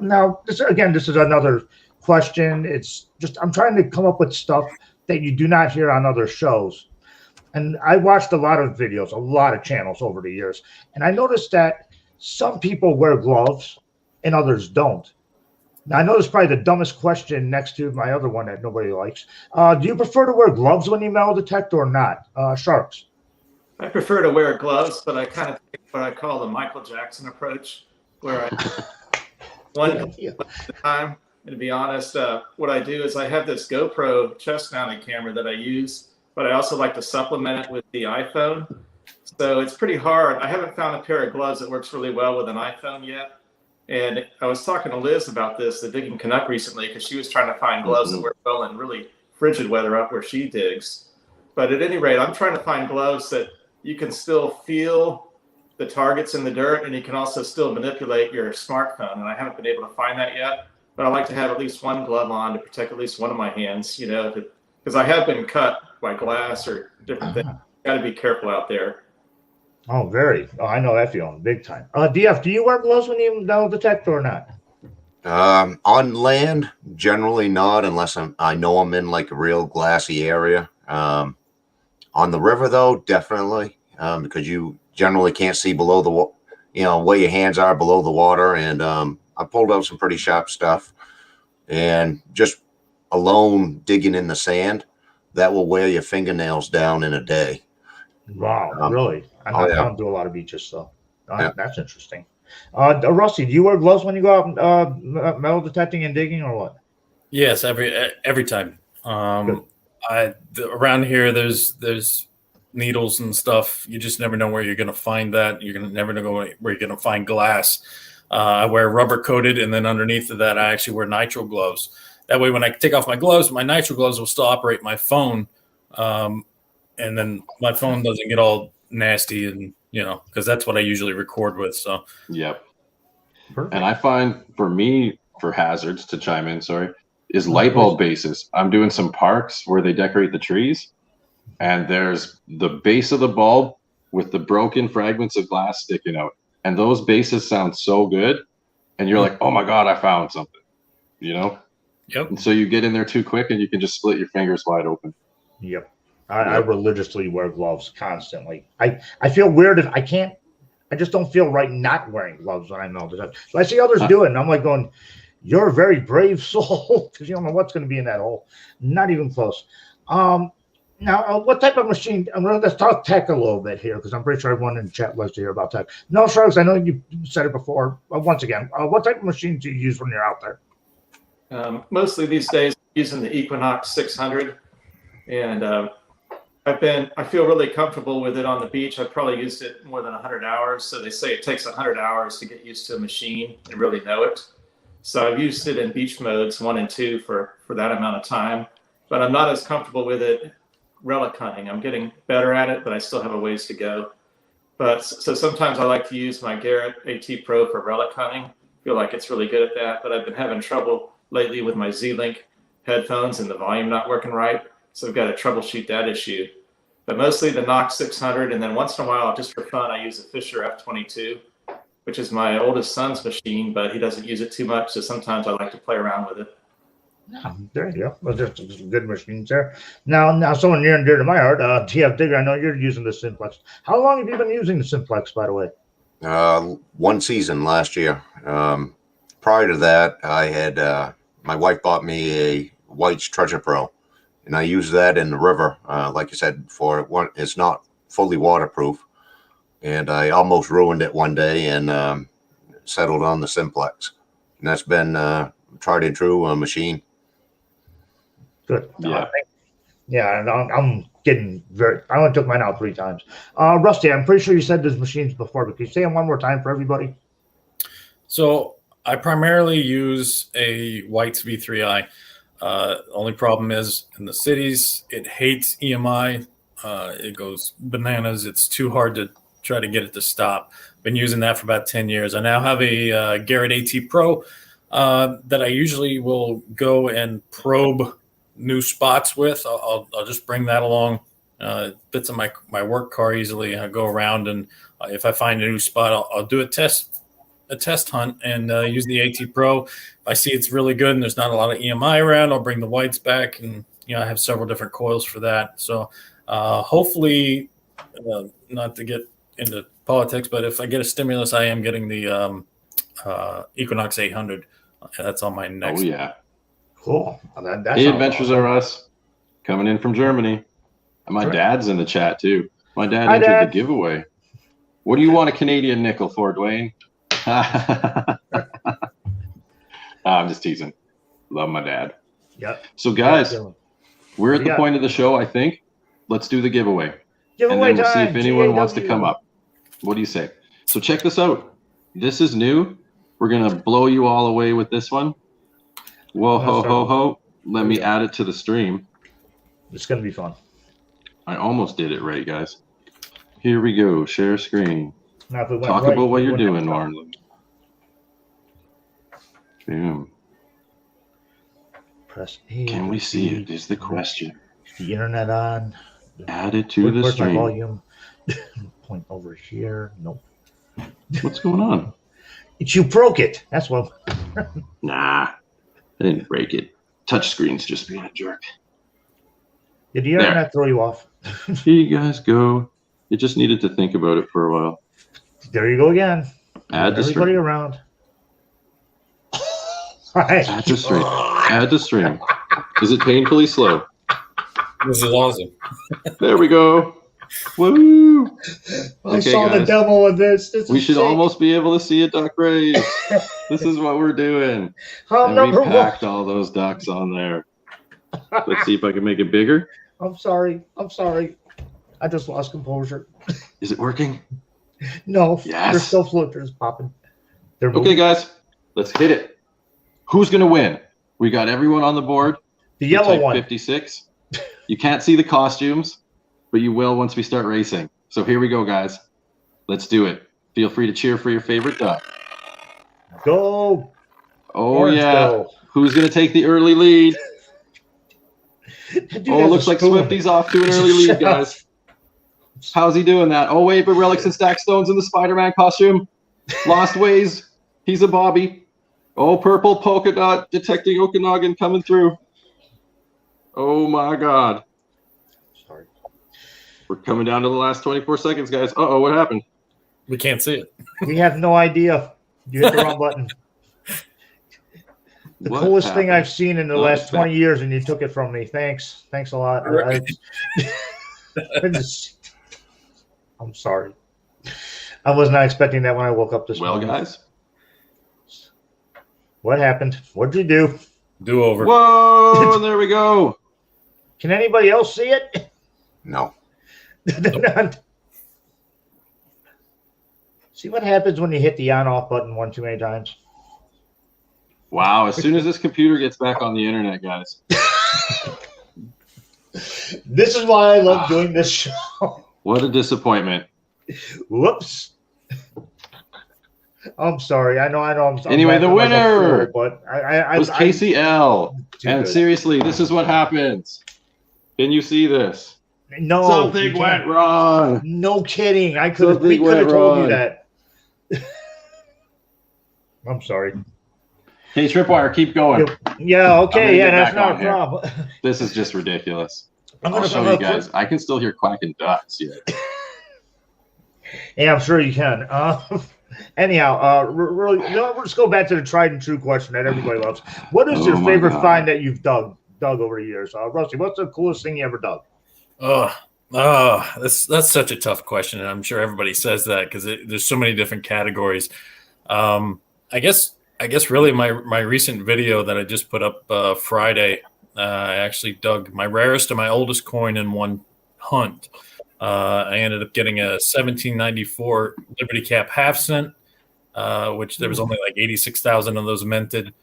Now, this is another question. It's just I'm trying to come up with stuff that you do not hear on other shows. And I watched a lot of videos, a lot of channels over the years. And I noticed that some people wear gloves and others don't. Now, I know it's probably the dumbest question next to my other one that nobody likes. Do you prefer to wear gloves when you metal detect or not? Sharks. I prefer to wear gloves, but I kind of take what I call the Michael Jackson approach, where I one at a time. And to be honest, what I do is I have this GoPro chest mounted camera that I use, but I also like to supplement it with the iPhone. So it's pretty hard. I haven't found a pair of gloves that works really well with an iPhone yet. And I was talking to Liz about this, the digging Canuck, recently, because she was trying to find gloves that work well in really frigid weather up where she digs. But at any rate, I'm trying to find gloves that you can still feel the targets in the dirt, and you can also still manipulate your smartphone. And I haven't been able to find that yet. But I like to have at least one glove on to protect at least one of my hands, because I have been cut by glass or different things. Got to be careful out there. Oh, very. Oh, I know that feeling big time. DF, do you wear gloves when you metal detect or not? On land, generally not, unless I know I'm in like a real glassy area. On the river, though, definitely, because you generally can't see below where your hands are below the water. And I pulled out some pretty sharp stuff, and just alone digging in the sand, that will wear your fingernails down in a day. Wow, really? I don't do a lot of beaches, so Yeah. that's interesting. Rusty, do you wear gloves when you go out metal detecting and digging, or what? Yes, every time. Around here, there's needles and stuff. You just never know where you're going to find that. You're going to never know where you're going to find glass. I wear rubber coated, and then underneath of that, I actually wear nitro gloves. That way, when I take off my gloves, my nitro gloves will still operate my phone, and then my phone doesn't get all nasty, and because that's what I usually record with. So Yep. Perfect. And I find for me, for hazards to chime in, is light bulb bases. I'm doing some parks where they decorate the trees, and there's the base of the bulb with the broken fragments of glass sticking out. And those bases sound so good. And you're like, oh my God, I found something, Yep. And so you get in there too quick and you can just split your fingers wide open. Yep. I religiously wear gloves constantly. I feel weird if I can't. I just don't feel right not wearing gloves when I metal detect. So I see others do it, and I'm like going, "You're a very brave soul," because you don't know what's going to be in that hole. Not even close. Now, what type of machine? Let's talk tech a little bit here, because I'm pretty sure everyone in the chat loves to hear about tech. Metal SHARXS, I know you said it before. Once again, what type of machine do you use when you're out there? Mostly these days, I'm using the Equinox 600, and I feel really comfortable with it on the beach. I've probably used it more than 100 hours. So they say it takes 100 hours to get used to a machine and really know it. So I've used it in beach modes 1 and 2 for that amount of time, but I'm not as comfortable with it relic hunting. I'm getting better at it, but I still have a ways to go. But so sometimes I like to use my Garrett AT Pro for relic hunting. I feel like it's really good at that, but I've been having trouble lately with my Z-Link headphones and the volume not working right. So I've got to troubleshoot that issue. But mostly the Nox 600, and then once in a while, just for fun, I use a Fisher F22, which is my oldest son's machine, but he doesn't use it too much, so sometimes I like to play around with it. Yeah, there you go. Well, there's some good machines there. Now, someone near and dear to my heart, TF Digger, I know you're using the Simplex. How long have you been using the Simplex, by the way? 1 season last year. Prior to that, I had my wife bought me a White's Treasure Pro, and I used that in the river. Like I said before, it's not fully waterproof, and I almost ruined it one day and settled on the Simplex, and that's been tried and true machine. Good. Yeah. Yeah, and I'm getting I only took mine out 3 times. Rusty, I'm pretty sure you said those machines before, but can you say them one more time for everybody? So I primarily use a White's V3i. Only problem is in the cities, it hates EMI. It goes bananas. It's too hard to try to get it to stop. Been using that for about 10 years. I now have a Garrett AT Pro that I usually will go and probe new spots with. I'll just bring that along. Fits in my work car easily. I go around, and if I find a new spot, I'll do a test hunt and use the AT Pro. If I see it's really good and there's not a lot of EMI around, I'll bring the Whites back, and I have several different coils for that. So hopefully, not to get into politics, but if I get a stimulus, I am getting the Equinox 800. That's on my next. Oh yeah. Cool. Hey, Adventures Are Us, coming in from Germany. And my dad's in the chat too. My dad entered the giveaway. What do you want a Canadian nickel for, Dwayne? I'm just teasing. Love my dad. Yep. So guys, we're at the point of the show, I think. Let's do the giveaway. And then we'll see if anyone wants to come up. What do you say? So check this out. This is new. We're going to blow you all away with this one. Whoa, ho, ho, ho. Let me add it to the stream. It's going to be fun. I almost did it right, guys. Here we go. Share screen. Talk about what you're doing, Marlon. Boom. Press A. Can we see it? Is the question. The internet on. Add it to the stream. My volume. point over here. Nope. What's going on? You broke it. That's what. Nah, I didn't break it. Touchscreen's just being a jerk. Did the internet throw you off? Here you guys go. You just needed to think about it for a while. There you go again. Add to Everybody stream. around. Right. Add to stream. Add to stream. Is it painfully slow? This is awesome. There we go. Woo! I saw the guys. demo of this. We should almost be able to see a duck race. This is what we're doing. And Number we packed all those ducks on there. Let's see if I can make it bigger. I'm sorry. I just lost composure. Is it working? No. Yes. They're still floaters popping. They're Okay, moving. guys. Let's hit it. Who's going to win? We got everyone on the board. The yellow Type one. 56. You can't see the costumes, but you will once we start racing. So here we go, guys. Let's do it. Feel free to cheer for your favorite duck. Go. Oh, Orange yeah. go. Who's going to take the early lead? Dude, Oh, that's looks a like spoon. Swifty's off to an early lead, guys. How's he doing that? Oh, wait, but Relics and Stack Stones in the Spider-Man costume. Lost Ways. He's a Bobby. Oh, purple polka dot detecting Okanagan coming through. Oh, my God. Sorry. We're coming down to the last 24 seconds, guys. Uh-oh, what happened? We can't see it. We have no idea. You hit the wrong button. The What coolest thing happened? I've seen in the Oh, last it's 20 years, and you took it from me. Thanks a lot. I'm sorry. I was not expecting that when I woke up this Well, morning. guys. What happened? What did you do? Do over. Whoa, there we go. Can anybody else see it? No. See what happens when you hit the on-off button one too many times? Wow, as soon as this computer gets back on the internet, guys. This is why I love doing this show. What a disappointment. Whoops. I'm sorry. I know. I'm Anyway, the laughing like a winner fool, but I was Casey L. Too And good. seriously, this is what happens. Can you see this? no you Something can't. went wrong. No kidding. We Something could have went told you wrong. that. I'm sorry. Hey, Tripwire, keep going. Yeah. I'm Okay. gonna Yeah, get that's back not on a here. problem. This is just ridiculous. I'm I'll gonna show you guys. I can still hear quacking ducks. Yeah. Yeah, I'm sure you can. Anyhow, really, we'll just go back to the tried and true question that everybody loves. What is Oh your my favorite God. find that you've dug over the years? Rusty, what's the coolest thing you ever dug? That's such a tough question, and I'm sure everybody says that because there's so many different categories. I guess really my recent video that I just put up Friday, I actually dug my rarest and my oldest coin in one hunt. I ended up getting a 1794 Liberty Cap half cent, which there was only like 86,000 of those minted.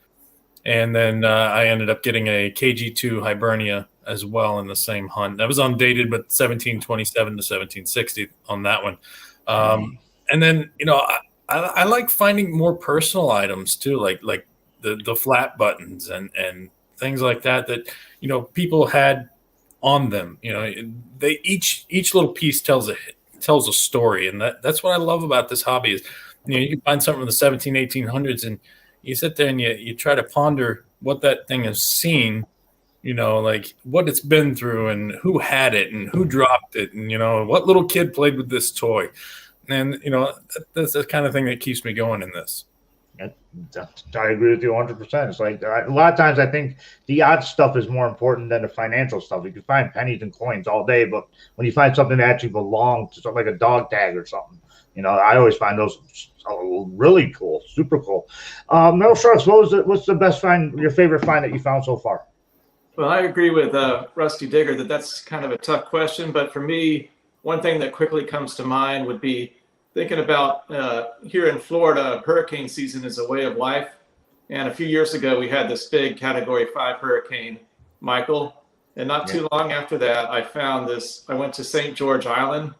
And then I ended up getting a KG2 Hibernia as well in the same hunt. That was undated, but 1727 to 1760 on that one. And then, I like finding more personal items too, like the flat buttons and things like that people had on them. They each little piece tells a story, and that's what I love about this hobby is you can find something from the 1800s and you sit there and you try to ponder what that thing has seen, like what it's been through and who had it and who dropped it and what little kid played with this toy. And that's the kind of thing that keeps me going in this. I agree with you 100%. It's like a lot of times I think the odd stuff is more important than the financial stuff. You can find pennies and coins all day, but when you find something that actually belongs to something like a dog tag or something, I always find those really cool, super cool. Metal SHARXS, what's the best find, your favorite find that you found so far? Well, I agree with Rusty Digger that's kind of a tough question, but for me, one thing that quickly comes to mind would be thinking about here in Florida, hurricane season is a way of life. And a few years ago, we had this big Category 5 hurricane, Michael. And not too long after that, I went to St. George Island,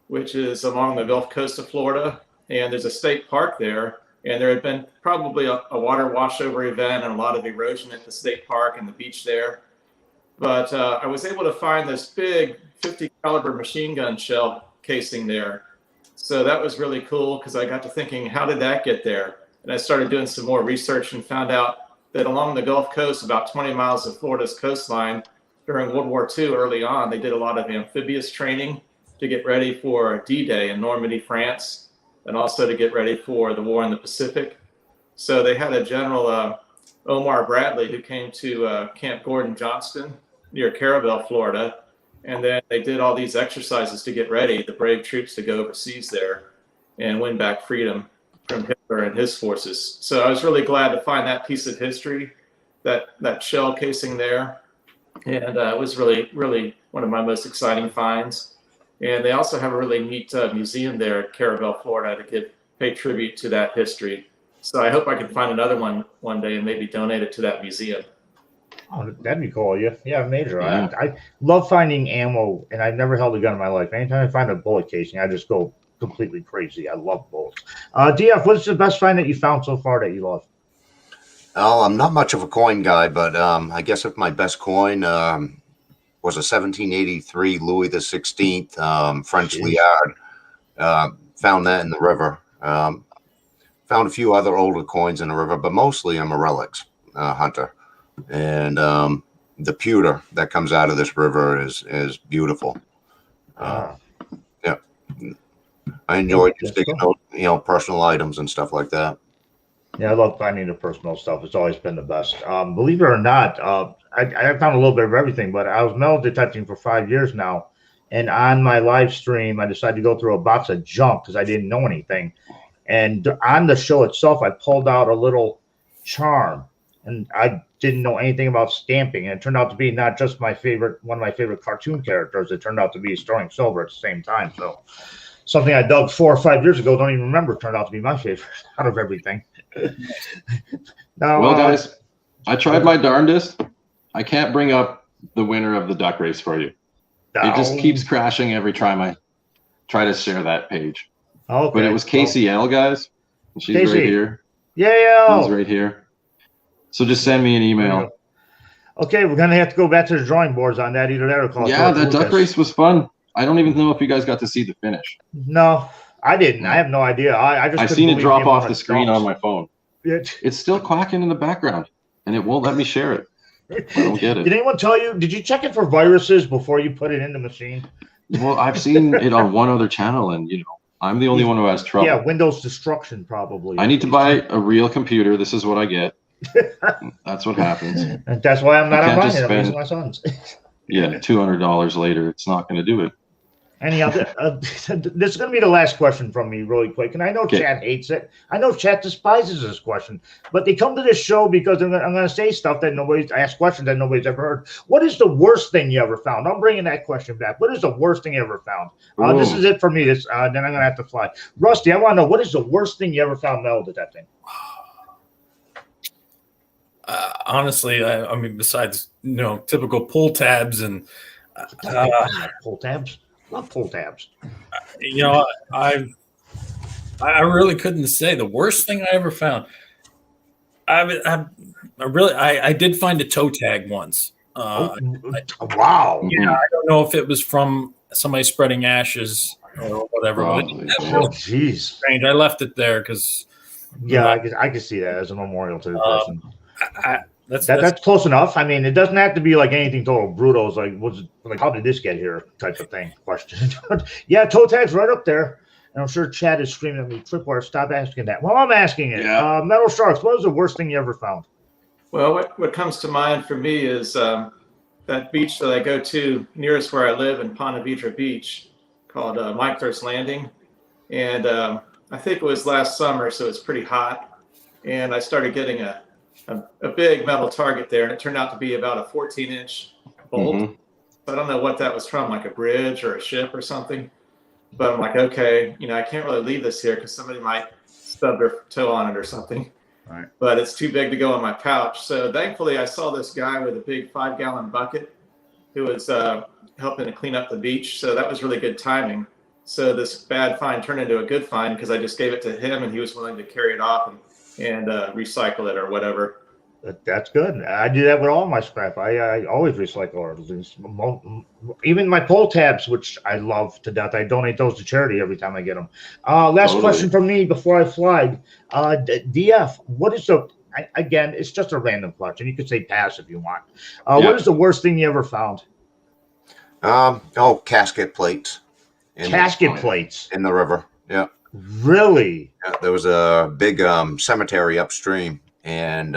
which is along the Gulf Coast of Florida. And there's a state park there. And there had been probably a water washover event and a lot of erosion at the state park and the beach there. But I was able to find this big 50 caliber machine gun shell casing there. So that was really cool because I got to thinking, how did that get there? And I started doing some more research and found out that along the Gulf Coast, about 20 miles of Florida's coastline, during World War II early on, they did a lot of amphibious training to get ready for D-Day in Normandy, France, and also to get ready for the war in the Pacific. So they had a General Omar Bradley who came to Camp Gordon Johnston near Caravelle, Florida. And then they did all these exercises to get ready, the brave troops to go overseas there and win back freedom from Hitler and his forces. So I was really glad to find that piece of history, that shell casing there. And it was really, really one of my most exciting finds. And they also have a really neat museum there at Caravelle, Florida to pay tribute to that history. So I hope I can find another one day and maybe donate it to that museum. Oh, that'd be cool. Yeah, major. Yeah. I love finding ammo, and I've never held a gun in my life. Anytime I find a bullet casing, I just go completely crazy. I love bullets. DF, what's the best find that you found so far that you love? Oh, I'm not much of a coin guy, but I guess if my best coin was a 1783 Louis the 16th French Liard. Found that in the river. Found a few other older coins in the river, but mostly I'm a relics hunter. And the pewter that comes out of this river is beautiful. Yeah, I enjoy just digging out, personal items and stuff like that. Yeah, I love finding the personal stuff. It's always been the best. Believe it or not, I found a little bit of everything, but I was metal detecting for 5 years now. And on my live stream, I decided to go through a box of junk because I didn't know anything. And on the show itself, I pulled out a little charm. And I didn't know anything about stamping. And it turned out to be not just one of my favorite cartoon characters. It turned out to be Sterling Silver at the same time. So something I dug 4 or 5 years ago, don't even remember, turned out to be my favorite out of everything. Now, well, guys, I tried my darndest. I can't bring up the winner of the duck race for you. It just keeps crashing every time I try to share that page. Okay. But it was KCL, guys. She's Casey. right here. Yeah. She's right here. So just send me an email. Okay, we're gonna have to go back to the drawing boards on that. Either that or call. Yeah, that duck race was fun. I don't even know if you guys got to see the finish. No, I didn't. I have no idea. I seen it drop off the screen on my phone. It, It's still quacking in the background, and it won't let me share it. I don't get it. Did anyone tell you? Did you check it for viruses before you put it in the machine? Well, I've seen it on one other channel, and I'm the only one who has trouble. Yeah, Windows destruction probably. I need to buy a real computer. This is what I get. That's what happens. And that's why I'm not I can't on just mine. I'm spend- using my son's. Yeah, $200 later, it's not going to do it. Anyhow, this is going to be the last question from me really quick. And I know Okay. Chat hates it. I know Chat despises this question. But they come to this show because I'm going to say stuff that ask questions that nobody's ever heard. What is the worst thing you ever found? I'm bringing that question back. What is the worst thing you ever found? This is it for me. Then I'm going to have to fly. Rusty, I want to know, what is the worst thing you ever found metal detecting? Honestly, I mean, besides typical pull tabs and Pull tabs. Love pull tabs. I really couldn't say the worst thing I ever found. I did find a toe tag once. Wow. I don't know if it was from somebody spreading ashes or whatever. Probably, But yeah. Oh, jeez. strange. I left it there because Yeah, I can see that as a memorial to the person. that's Close enough. I mean, it doesn't have to be like anything total brutal. It's like, how did this get here? Type of thing. Question. Yeah, toe tag's right up there. And I'm sure Chad is screaming at me, Tripwire, stop asking that. Well, I'm asking it. Yeah. Metal SHARXS, what was the worst thing you ever found? Well, what comes to mind for me is that beach that I go to nearest where I live in Ponte Vedra Beach called Mike's Landing. And I think it was last summer, so it's pretty hot. And I started getting a big metal target there, and it turned out to be about a 14-inch bolt. Mhm. I don't know what that was from, like a bridge or a ship or something. But I'm like, okay, I can't really leave this here because somebody might stub their toe on it or something. Right. But it's too big to go in my pouch. So thankfully, I saw this guy with a big 5-gallon bucket who was helping to clean up the beach. So that was really good timing. So this bad find turned into a good find because I just gave it to him and he was willing to carry it off and recycle it or whatever. That's good. I do that with all my scrap. I always recycle, or at least even my pull tabs, which I love to death. I donate those to charity every time I get them. Last question from me before I fly. DF, what is the again? It's just a random question. You could say pass if you want. What is the worst thing you ever found? Casket plates. Casket plates in the river. Yeah. Really? Yeah, there was a big cemetery upstream, and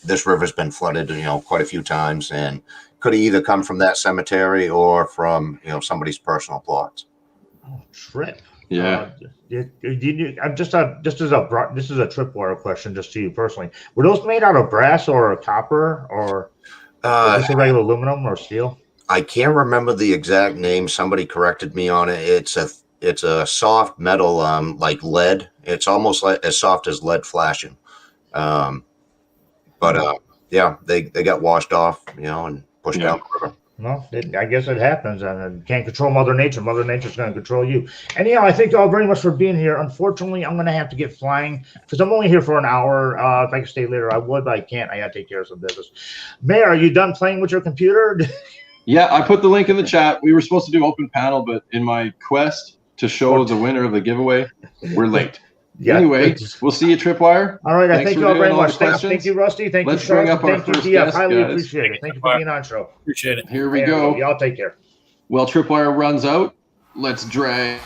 this river's been flooded, quite a few times, and could have either come from that cemetery or from, somebody's personal plots. Oh, trip. Yeah. This is a tripwire question, just to you personally. Were those made out of brass or copper, or just a regular aluminum or steel? I can't remember the exact name. Somebody corrected me on it. It's a soft metal, like lead. It's almost like as soft as lead flashing. Yeah, they got washed off, and pushed down the river. Well, I guess it happens, and you can't control Mother Nature. Mother Nature's going to control you. Anyhow, I thank you all very much for being here. Unfortunately, I'm going to have to get flying because I'm only here for an hour. If I could stay later, I would, but I can't. I got to take care of some business. Mayor, are you done playing with your computer? Yeah, I put the link in the chat. We were supposed to do open panel, but in my quest to show the winner of the giveaway, we're late. Yeah, anyway, we'll see you, Tripwire. All right, I thank you all very much. Thank you, Rusty. Thank you, bring up our thank you, first DF. guest, Highly guys. appreciate it. Thank you for being on show. Appreciate it. Here we go. Y'all take care. Well, Tripwire runs out. Let's drag.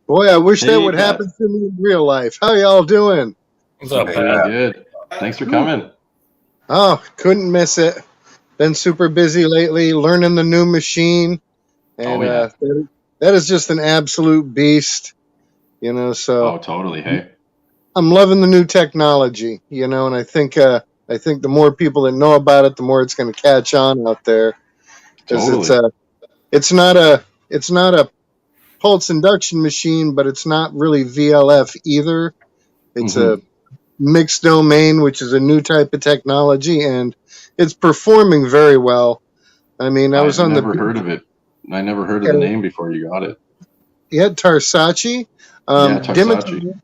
Boy, I wish that would happen to me in real life. How y'all doing? What's up, Pat? Good. Thanks for coming. Oh, couldn't miss it. Been super busy lately, learning the new machine, and that is just an absolute beast, So Oh, totally. Hey, I'm loving the new technology, and I think the more people that know about it, the more it's going to catch on out there. Because it's not a pulse induction machine, but it's not really VLF either. It's a mixed domain, which is a new type of technology, and it's performing very well. I mean, I've never heard of it. I never heard of the name before you got it. Yeah, Tarsachi. Tarsachi.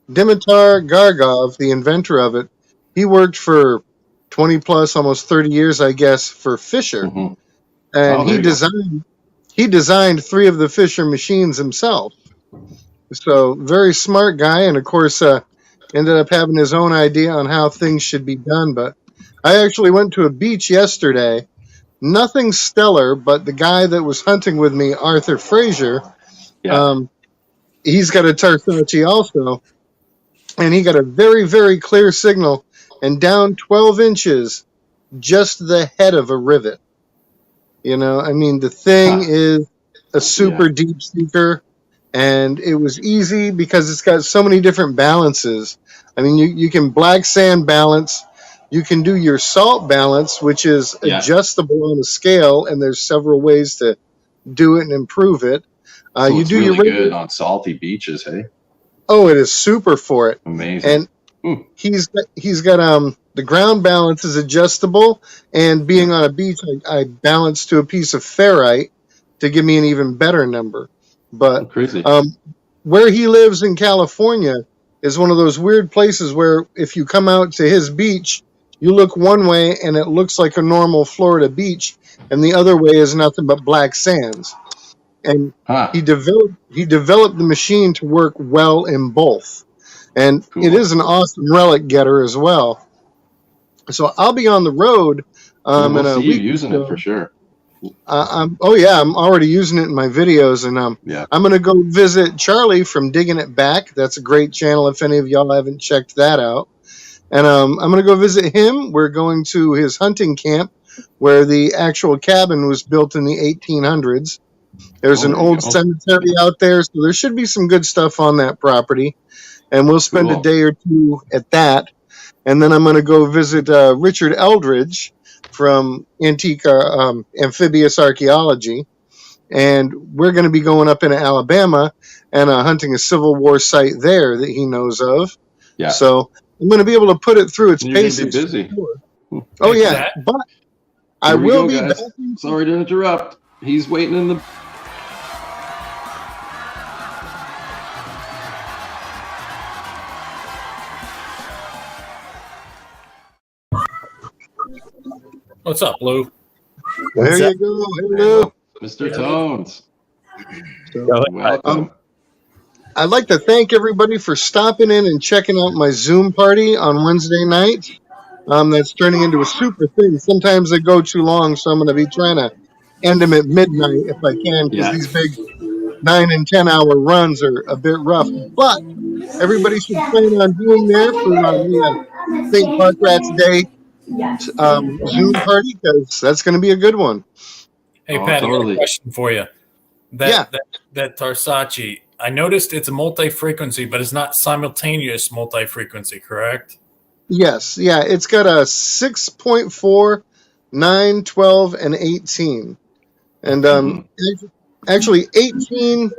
Dimitar Gargov, the inventor of it, he worked for 20 plus, almost 30 years, I guess, for Fisher. And he designed 3 of the Fisher machines himself. So very smart guy, and of course ended up having his own idea on how things should be done. But I actually went to a beach yesterday. Nothing stellar, but the guy that was hunting with me, Arthur Frazier, he's got a Tarsachi also, and he got a very, very clear signal, and down 12 inches, just the head of a rivet. I mean, the thing is a super deep seeker, and it was easy because it's got so many different balances. I mean, you can black sand balance, you can do your salt balance, which is adjustable on a scale, and there's several ways to do it and improve it. So you do really good on salty beaches, hey? Oh, it is super for it. Amazing. And he's got the ground balance is adjustable, and being on a beach, I balance to a piece of ferrite to give me an even better number. But crazy. Where he lives in California is one of those weird places where if you come out to his beach, you look one way and it looks like a normal Florida beach, and the other way is nothing but black sands. And he developed the machine to work well in both. And it is an awesome relic getter as well. So I'll be on the road. We'll see you using it for sure. I'm already using it in my videos, and I'm going to go visit Charlie from Digging It Back. That's a great channel if any of y'all haven't checked that out. And I'm going to go visit him. We're going to his hunting camp where the actual cabin was built in the 1800s. There's an old cemetery out there, so there should be some good stuff on that property. And we'll spend a day or two at that. And then I'm going to go visit Richard Eldridge from Antique Amphibious Archaeology. And we're going to be going up into Alabama and hunting a Civil War site there that he knows of. Yeah. So I'm going to be able to put it through its paces. Busy. Oh, yeah. But I will be guys. back. Sorry to interrupt. He's waiting in the. What's up, Lou? There you go. Hello. Mr. Tones. So, Welcome. I'd like to thank everybody for stopping in and checking out my Zoom party on Wednesday night. That's turning into a super thing. Sometimes they go too long, so I'm going to be trying to end them at midnight if I can, because these big 9 and 10 hour runs are a bit rough. But everybody should plan on doing there for the St. Pancras Day Zoom party, because that's going to be a good one. Hey, Pat, I got a question for you. That Tarsace, I noticed it's a multi-frequency, but it's not simultaneous multi-frequency, correct? Yes, yeah, it's got a 6.4, 9, 12, and 18. And actually 18,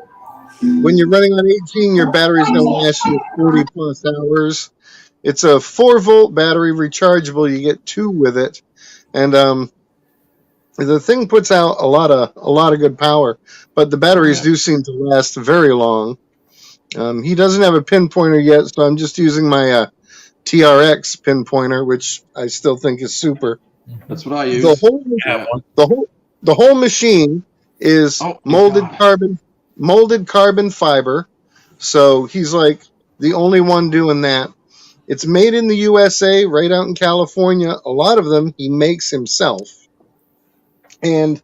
when you're running on 18, your battery's going to last you 40 plus hours. It's a 4-volt battery, rechargeable. You get 2 with it. And the thing puts out a lot of good power, but the batteries do seem to last very long. He doesn't have a pinpointer yet, so I'm just using my TRX pinpointer, which I still think is super. That's what I use. The whole machine is molded carbon fiber. So he's like the only one doing that. It's made in the USA, right out in California. A lot of them he makes himself. And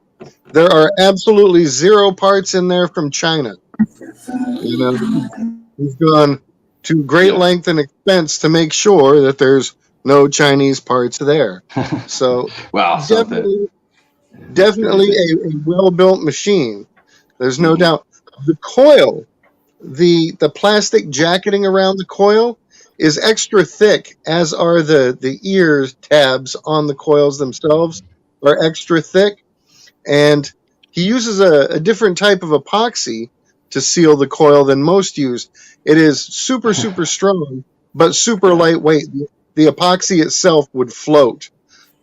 there are absolutely 0 parts in there from China. You know, he's gone to great length and expense to make sure that there's no Chinese parts there. So definitely a well-built machine. There's no doubt. The coil, the plastic jacketing around the coil is extra thick, as are the ear tabs on the coils themselves are extra thick. And he uses a different type of epoxy to seal the coil than most use. It is super, super strong, but super lightweight. The epoxy itself would float,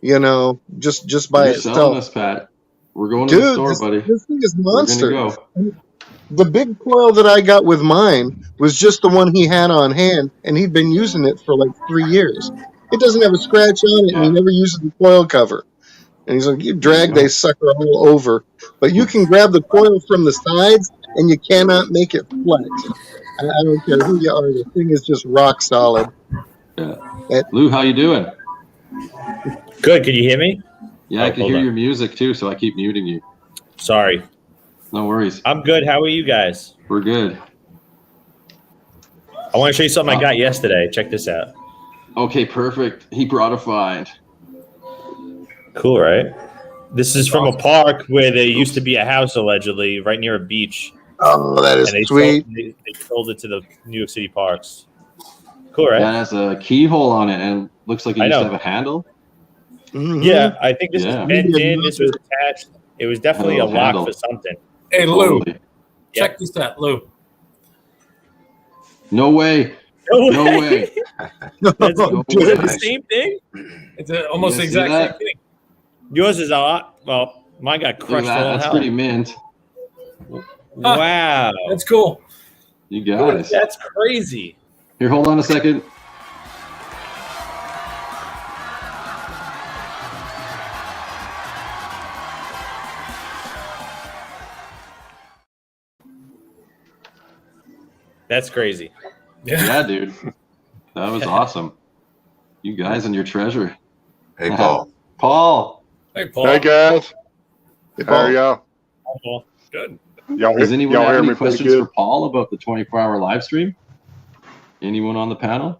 you know, just by itself. Selling us, Pat. We're going to the store, buddy. This thing is monster. We're gonna go. The big coil that I got with mine was just the one he had on hand, and he'd been using it for like 3 years. It doesn't have a scratch on it, and he never uses the coil cover. And he's like, you drag they sucker all over. But you can grab the coil from the sides, and you cannot make it flex. I don't care who you are. The thing is just rock solid. Yeah. Lou, how you doing? Good. Can you hear me? Yeah, I can hear your music too, so I keep muting you. Sorry. No worries. I'm good. How are you guys? We're good. I want to show you something I got yesterday. Check this out. Okay, perfect. He brought a find. Cool, right? This is from a park where there used to be a house, allegedly, right near a beach. Oh, that is sweet. They sold it to the New York City parks. Cool, right? That has a keyhole on it and looks like it used to have a handle. Mm-hmm. Yeah, I think this is bent in. This was attached. It was definitely a lock for something. Hey, Lou, check this out, Lou. No way. No way. That's the same thing? It's almost the exact same thing. Yours is a lot. Well, mine got crushed. That's pretty mint. Wow. That's cool. You guys. That's crazy. Here, hold on a second. That's crazy. Yeah, dude. That was awesome. You guys and your treasure. Hey, Paul. Paul. Hey, Paul. Hey, guys. Hey, How are y'all? Hi, Paul. Good. Does anyone have hear any me pretty questions good? for Paul about the 24-hour live stream? Anyone on the panel?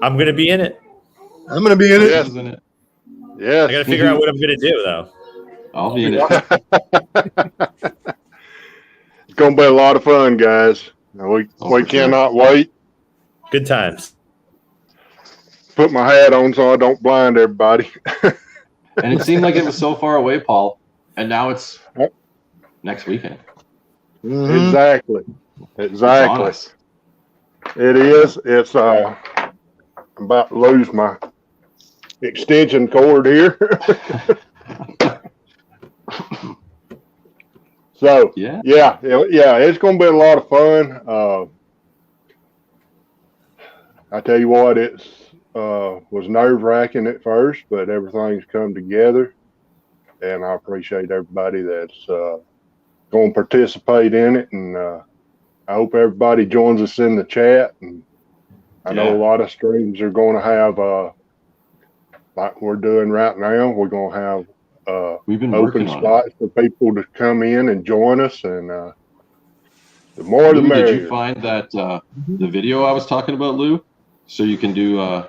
I'm going to be in it. I'm going to be in it. Yes. Yes. I got to figure out what I'm going to do, though. I'll be in it. It's going to be a lot of fun, guys. We cannot wait. Good times. Put my hat on so I don't blind everybody. And it seemed like it was so far away, Paul. And now it's next weekend. Mm-hmm. Exactly. It is. It's I'm about to lose my extension cord here. So Yeah. yeah, it's going to be a lot of fun. I tell you what, it's was nerve wracking at first, but everything's come together, and I appreciate everybody that's going to participate in it, and I hope everybody joins us in the chat. And I know a lot of streams are going to have like we're doing right now. We're going to have we've been open spots for people to come in and join us, and the more the merrier. Did you find that the video I was talking about, Lou? So you can do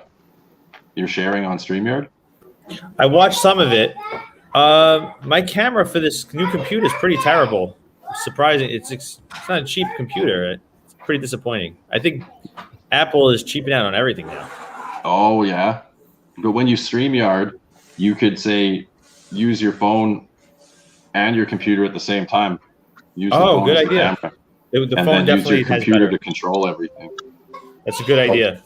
your sharing on StreamYard? I watched some of it. My camera for this new computer is pretty terrible. Surprising. It's not a cheap computer. It's pretty disappointing. I think Apple is cheaping out on everything now. Oh, yeah. But when you StreamYard, you could say use your phone and your computer at the same time. Use the phone good as your idea. camera. The and phone then definitely use your has computer better. to control everything. That's a good idea.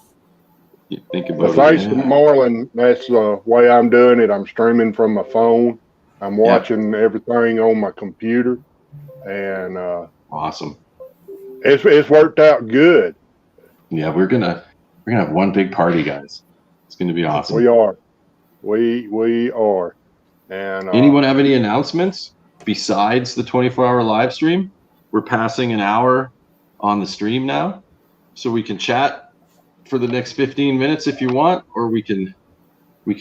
You think about Thanks it. to Marlon, that's the way I'm doing it. I'm streaming from my phone. I'm watching everything on my computer, and awesome. It's worked out good. Yeah, we're gonna have one big party, guys. It's gonna be awesome. We are. We are. And anyone have any announcements besides the 24-hour live stream? We're passing an hour on the stream now, so we can chat for the next 15 minutes if you want, or we can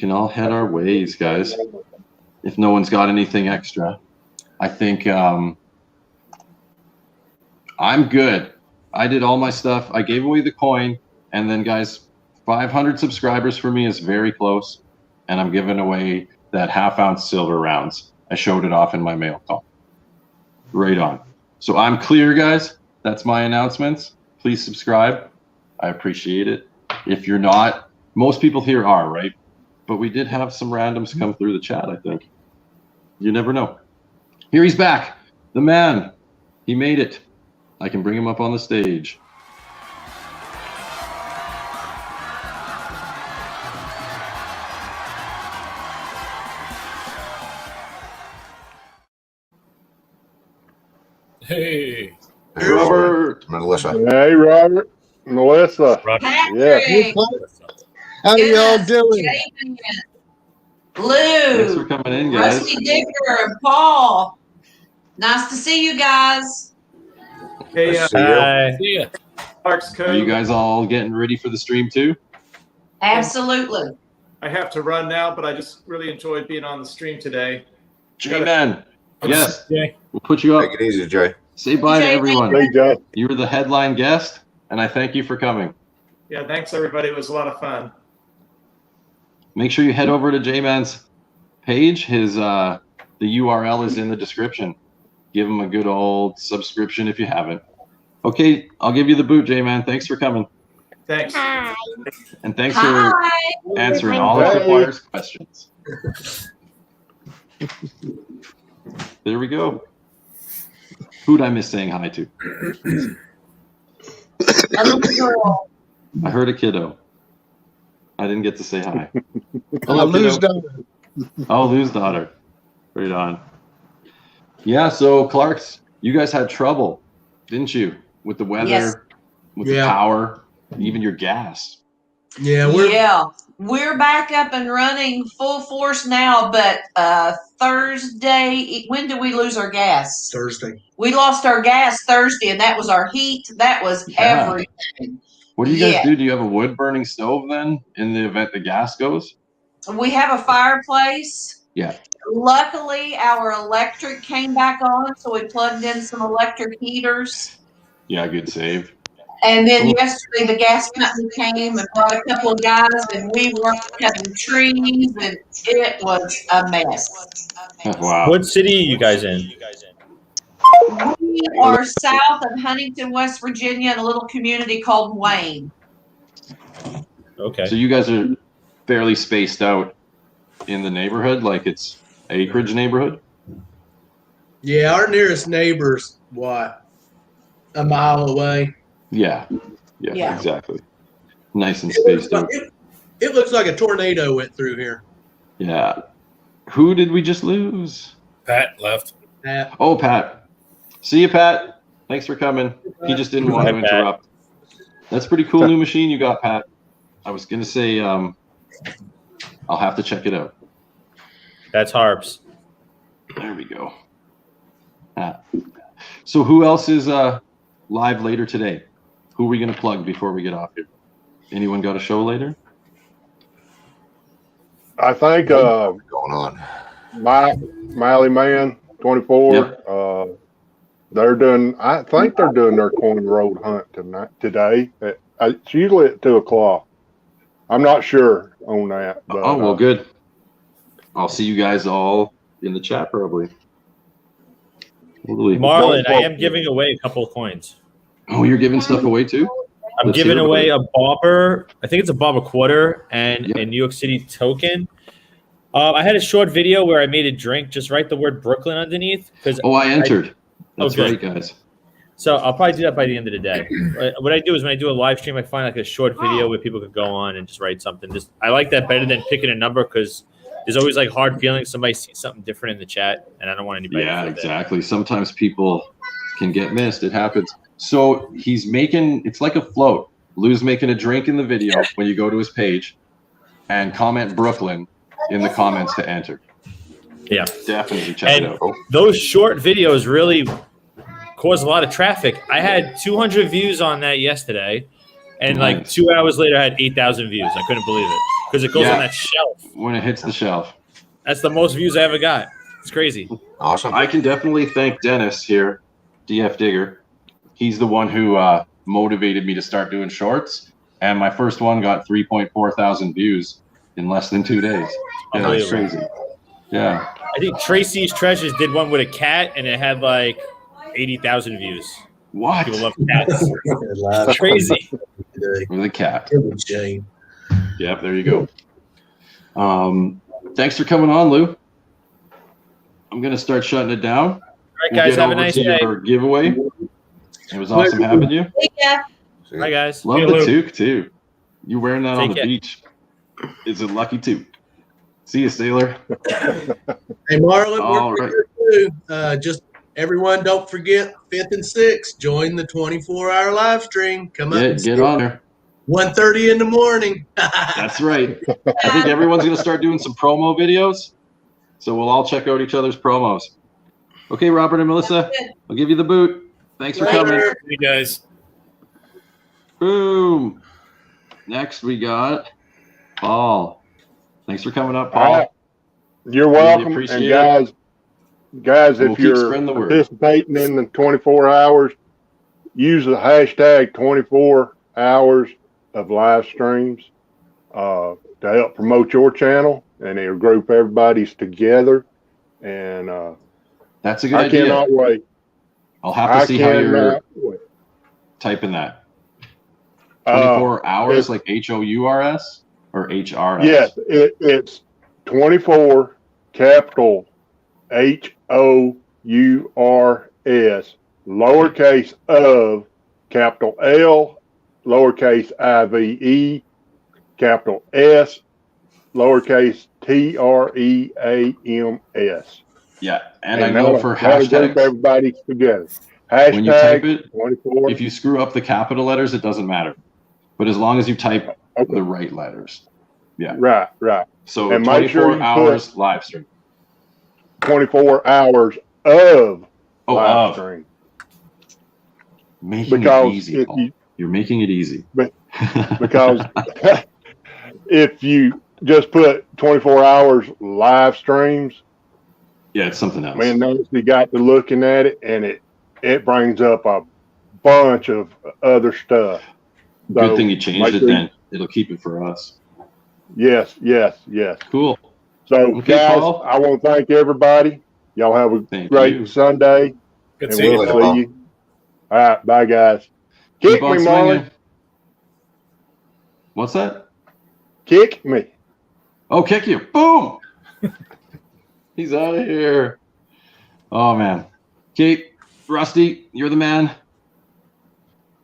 all head our ways, guys. If no one's got anything extra, I think I'm good. I did all my stuff. I gave away the coin, and then guys, 500 subscribers for me is very close, and I'm giving away that half-ounce silver rounds. I showed it off in my mail call. Right on. So I'm clear, guys. That's my announcements. Please subscribe. I appreciate it. If you're not, most people here are, right? But we did have some randoms come through the chat, I think. You never know. Here he's back. The man. He made it. I can bring him up on the stage. Hey. Robert. Melissa. Hey, Robert. Melissa. Yeah. How y'all doing? Lou. Thanks for coming in, guys. Rusty Digger and Paul. Nice to see you guys. Hey, Hi. See ya. Clark's Are you Cove. guys all getting ready for the stream too? Absolutely. I have to run now, but I just really enjoyed being on the stream today. J-Man. Yes. Okay. We'll put you up. Take it easy, Jay. Say bye to Jay, everyone. Hey, Jay. You were the headline guest, and I thank you for coming. Yeah, thanks everybody. It was a lot of fun. Make sure you head over to J-Man's page. His the URL is in the description. Give him a good old subscription if you haven't. Okay, I'll give you the boot, J-Man. Thanks for coming. Thanks. And thanks Hi. for answering all of TripWire's questions. There we go. Who'd I miss saying hi to? A little girl. I heard a kiddo. I didn't get to say hi. Lou's kiddo. daughter. Oh, Lou's daughter. Right on. Yeah, so Clark's, you guys had trouble, didn't you? With the weather, Yes. with the power, even your gas. Yeah, we're back up and running full force now, but Thursday, when did we lose our gas? Thursday. We lost our gas Thursday, and that was our heat. That was everything. What do you guys do? Do you have a wood burning stove then in the event the gas goes? We have a fireplace. Yeah. Luckily, our electric came back on, so we plugged in some electric heaters. Yeah, good save. And then yesterday, the gas company came and brought a couple of guys, and we were cutting trees, and it was a mess. Wow. What city are you guys in? We are south of Huntington, West Virginia, in a little community called Wayne. Okay. So you guys are fairly spaced out in the neighborhood, like it's acreage neighborhood? Yeah, our nearest neighbor's what? A mile away. Yeah, Yeah. exactly. Nice and It looks, spaced like, out. it looks like a tornado went through here. Yeah. Who did we just lose? Pat left. Pat. Oh, Pat. See you, Pat. Thanks for coming. He just didn't want to interrupt. That's pretty cool new machine you got, Pat. I was gonna say I'll have to check it out. That's HARPS. There we go. So who else is live later today? Who are we gonna plug before we get off here? Anyone got a show later? I think going on. Mally Man 24. Yep. They're doing. I think they're doing their coin road hunt today. It's usually at 2:00. I'm not sure on that. But, oh well, good. I'll see you guys all in the chat probably. Marlon, I am giving away a couple of coins. Oh, you're giving stuff away too? I'm giving away a bobber. I think it's a bobber quarter and a New York City token. I had a short video where I made a drink. Just write the word Brooklyn underneath. I entered. That's right, guys. So I'll probably do that by the end of the day. What I do is when I do a live stream, I find like a short video where people could go on and just write something. I like that better than picking a number because there's always like hard feelings. Somebody sees something different in the chat, and I don't want anybody. Yeah, exactly. Sometimes people can get missed. It happens. So he's making. It's like a float. Lou's making a drink in the video when you go to his page, and comment Brooklyn in the comments to enter. Yeah, definitely check it out. Those short videos really cause a lot of traffic. I had 200 views on that yesterday, and like 2 hours later, I had 8,000 views. I couldn't believe it because it goes on that shelf. When it hits the shelf, that's the most views I ever got. It's crazy. Awesome. I can definitely thank Dennis here, DF Digger. He's the one who motivated me to start doing shorts, and my first one got 3.4 thousand views in less than 2 days. Yeah, that's crazy. Yeah. I think Tracy's Treasures did one with a cat, and it had like 80,000 views. What? People love cats. It's crazy. With a cat. Yep, there you go. Thanks for coming on, Lou. I'm going to start shutting it down. All right, guys, have a nice day. Your giveaway. It was awesome having you. Hi, guys. Love the toque, too. You wearing that on the beach. It's a lucky toque. See you, Sailor. Hey, Marlon, we're here too. Just everyone, don't forget 5th and 6th. Join the 24-hour live stream. Come up. Get on there. 1:30 in the morning. That's right. I think everyone's going to start doing some promo videos. So we'll all check out each other's promos. Okay, Robert and Melissa, I'll give you the boot. Thanks for coming. You guys. Boom. Next, we got Paul. Thanks for coming up, Paul. You're welcome. And guys, if you're participating in the 24 hours, use the hashtag 24 hours of live streams to help promote your channel, and it'll group everybody's together. And that's a good idea. I cannot wait. I'll have to see how you're typing that. 24 hours, like HOURS or HRS? Yes, it's 24 capital HOURS, lowercase of, capital L, lowercase IVE, capital S, lowercase TREAMS. Yeah, and I know for hashtags, everybody's together. Hashtag when you type it, 24. If you screw up the capital letters, it doesn't matter. But as long as you type the right letters. Yeah. Right. So and 24 hours live stream. 24 hours of live stream. Making it easy, Paul. You're making it easy. Because if you just put 24 hours live streams, yeah, it's something else. Man, you got to looking at it, and it brings up a bunch of other stuff. Good thing you changed it then. It'll keep it for us. Yes. Cool. So, okay, guys, Paul. I want to thank everybody. Y'all have a great Sunday. Good and seeing we'll you. see you. All right, bye, guys. Kick me, Marlon. What's that? Kick me. Oh, kick you. Boom. He's out of here. Oh, man. Kate, Rusty, you're the man.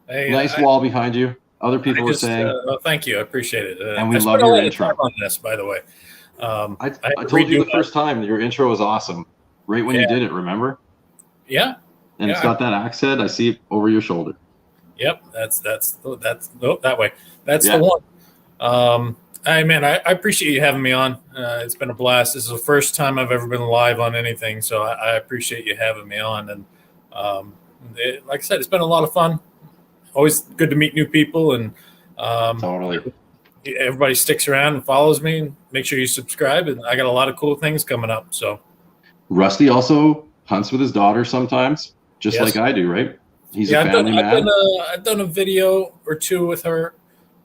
Hey, nice wall behind you. Other people were saying. Thank you. I appreciate it. And we love your intro. On this, by the way. I told you the first time your intro was awesome. Right when you did it, remember? Yeah. And it's got that axe head. I see it over your shoulder. Yep, that's that way. That's the one. Hey man, I appreciate you having me on. It's been a blast. This is the first time I've ever been live on anything, so I appreciate you having me on. And like I said, it's been a lot of fun. Always good to meet new people, and totally. Everybody sticks around and follows me. Make sure you subscribe, and I got a lot of cool things coming up. So Rusty also hunts with his daughter sometimes, just like I do, right? He's a family man. I've done a video or two with her.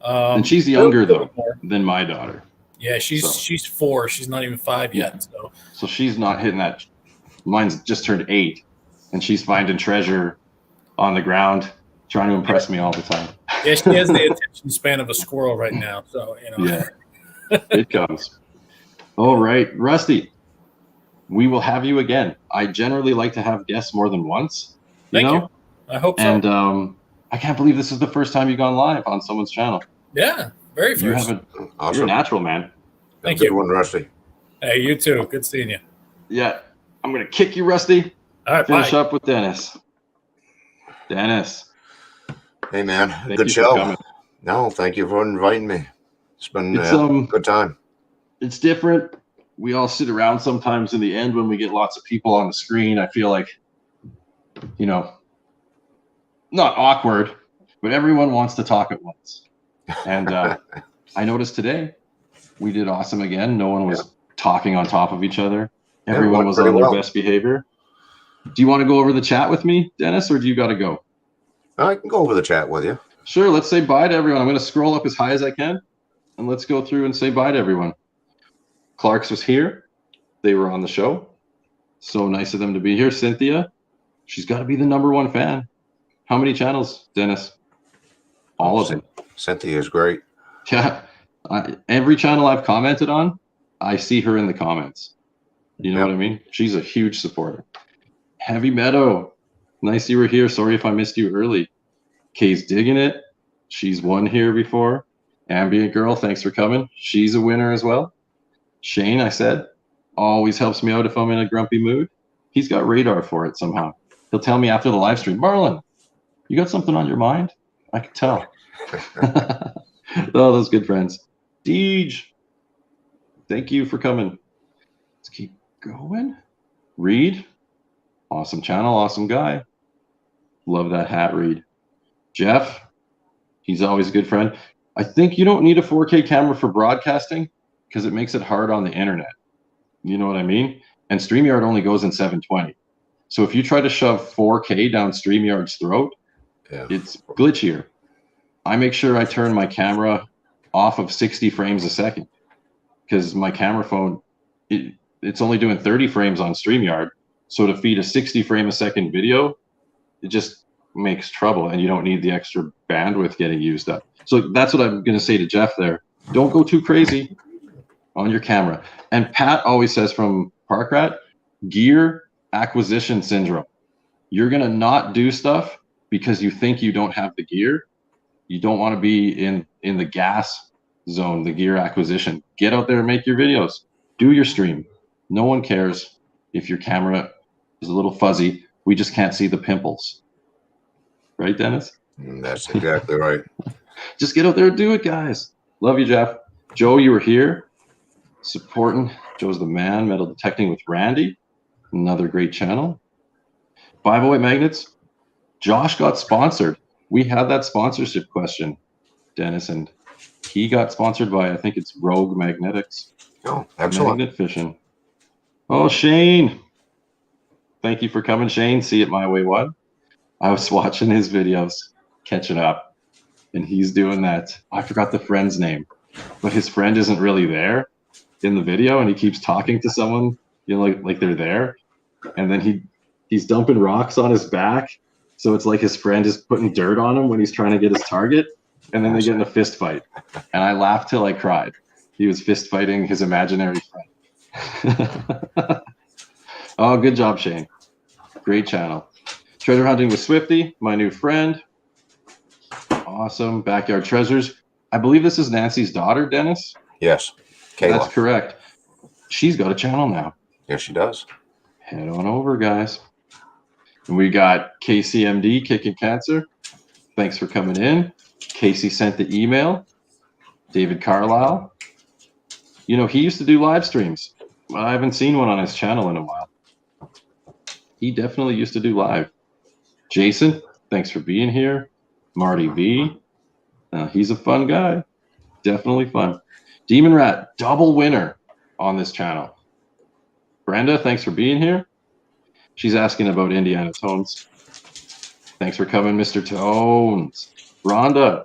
And she's younger though than my daughter. Yeah, she's 4. She's not even 5 yet. So she's not hitting that. Mine's just turned 8, and she's finding treasure on the ground, trying to impress me all the time. Yeah, she has the attention span of a squirrel right now. So Yeah, it comes. All right, Rusty. We will have you again. I generally like to have guests more than once. Thank you. I hope so. And I can't believe this is the first time you've gone live on someone's channel. Yeah, very first. Awesome. You're a natural, man. Thank you. Good one, Rusty. Hey, you too. Good seeing you. Yeah. I'm going to kick you, Rusty. All right, Finish up with Dennis. Dennis. Hey, man. Good show. No, thank you for inviting me. It's been a good time. It's different. We all sit around sometimes in the end when we get lots of people on the screen. I feel like, not awkward, but everyone wants to talk at once. And I noticed today we did awesome again. No one was talking on top of each other. Everyone was on their best behavior. Do you want to go over the chat with me, Dennis, or do you got to go? I can go over the chat with you. Sure. Let's say bye to everyone. I'm going to scroll up as high as I can, and let's go through and say bye to everyone. Clark's was here. They were on the show. So nice of them to be here. Cynthia, she's got to be the #1 fan. How many channels, Dennis? All of them. Cynthia is great. Yeah. Every channel I've commented on, I see her in the comments. You know what I mean? She's a huge supporter. Heavy Meadow. Nice you were here. Sorry if I missed you early. Kay's digging it. She's won here before. Ambient Girl, thanks for coming. She's a winner as well. Shane, I said, always helps me out if I'm in a grumpy mood. He's got radar for it somehow. He'll tell me after the live stream, Marlon, you got something on your mind? I can tell. Oh, those good friends. Deej, thank you for coming. Let's keep going. Reed, awesome channel, awesome guy. Love that hat, Reed. Jeff, he's always a good friend. I think you don't need a 4K camera for broadcasting because it makes it hard on the internet. You know what I mean? And StreamYard only goes in 720. So if you try to shove 4K down StreamYard's throat, it's glitchier. I make sure I turn my camera off of 60 frames a second because my camera phone, it's only doing 30 frames on StreamYard. So to feed a 60 frame a second video, it just makes trouble, and you don't need the extra bandwidth getting used up. So that's what I'm going to say to Jeff there. Don't go too crazy on your camera. And Pat always says from Park Rat, gear acquisition syndrome. You're going to not do stuff because you think you don't have the gear. You don't want to be in the gas zone, the gear acquisition. Get out there and make your videos. Do your stream. No one cares if your camera is a little fuzzy. We just can't see the pimples. Right, Dennis? That's exactly right. Just get out there and do it, guys. Love you, Jeff. Joe, you were here supporting. Joe's the man. Metal Detecting with Randy. Another great channel. 508 Magnets. Josh got sponsored. We had that sponsorship question, Dennis, and he got sponsored by, I think it's Rogue Magnetics. Oh, excellent. Magnet Fishing. Oh, Shane. Thank you for coming, Shane. See it my way, what? I was watching his videos, catching up, and he's doing that. I forgot the friend's name, but his friend isn't really there in the video, and he keeps talking to someone, like they're there, and then he's dumping rocks on his back, so it's like his friend is putting dirt on him when he's trying to get his target, and then they get in a fist fight, and I laughed till I cried. He was fist fighting his imaginary friend. Oh, good job, Shane. Great channel. Treasure Hunting with Swifty, my new friend. Awesome. Backyard Treasures. I believe this is Nancy's daughter, Dennis? Yes. Kayla. That's correct. She's got a channel now. Yes, she does. Head on over, guys. And we got KCMD, Kicking Cancer. Thanks for coming in. Casey sent the email. David Carlisle. You know, he used to do live streams. I haven't seen one on his channel in a while. He definitely used to do live. Jason, thanks for being here. Marty V. He's a fun guy. Definitely fun. Demon Rat, double winner on this channel. Brenda, thanks for being here. She's asking about Indiana Tones. Thanks for coming, Mr. Tones. Rhonda,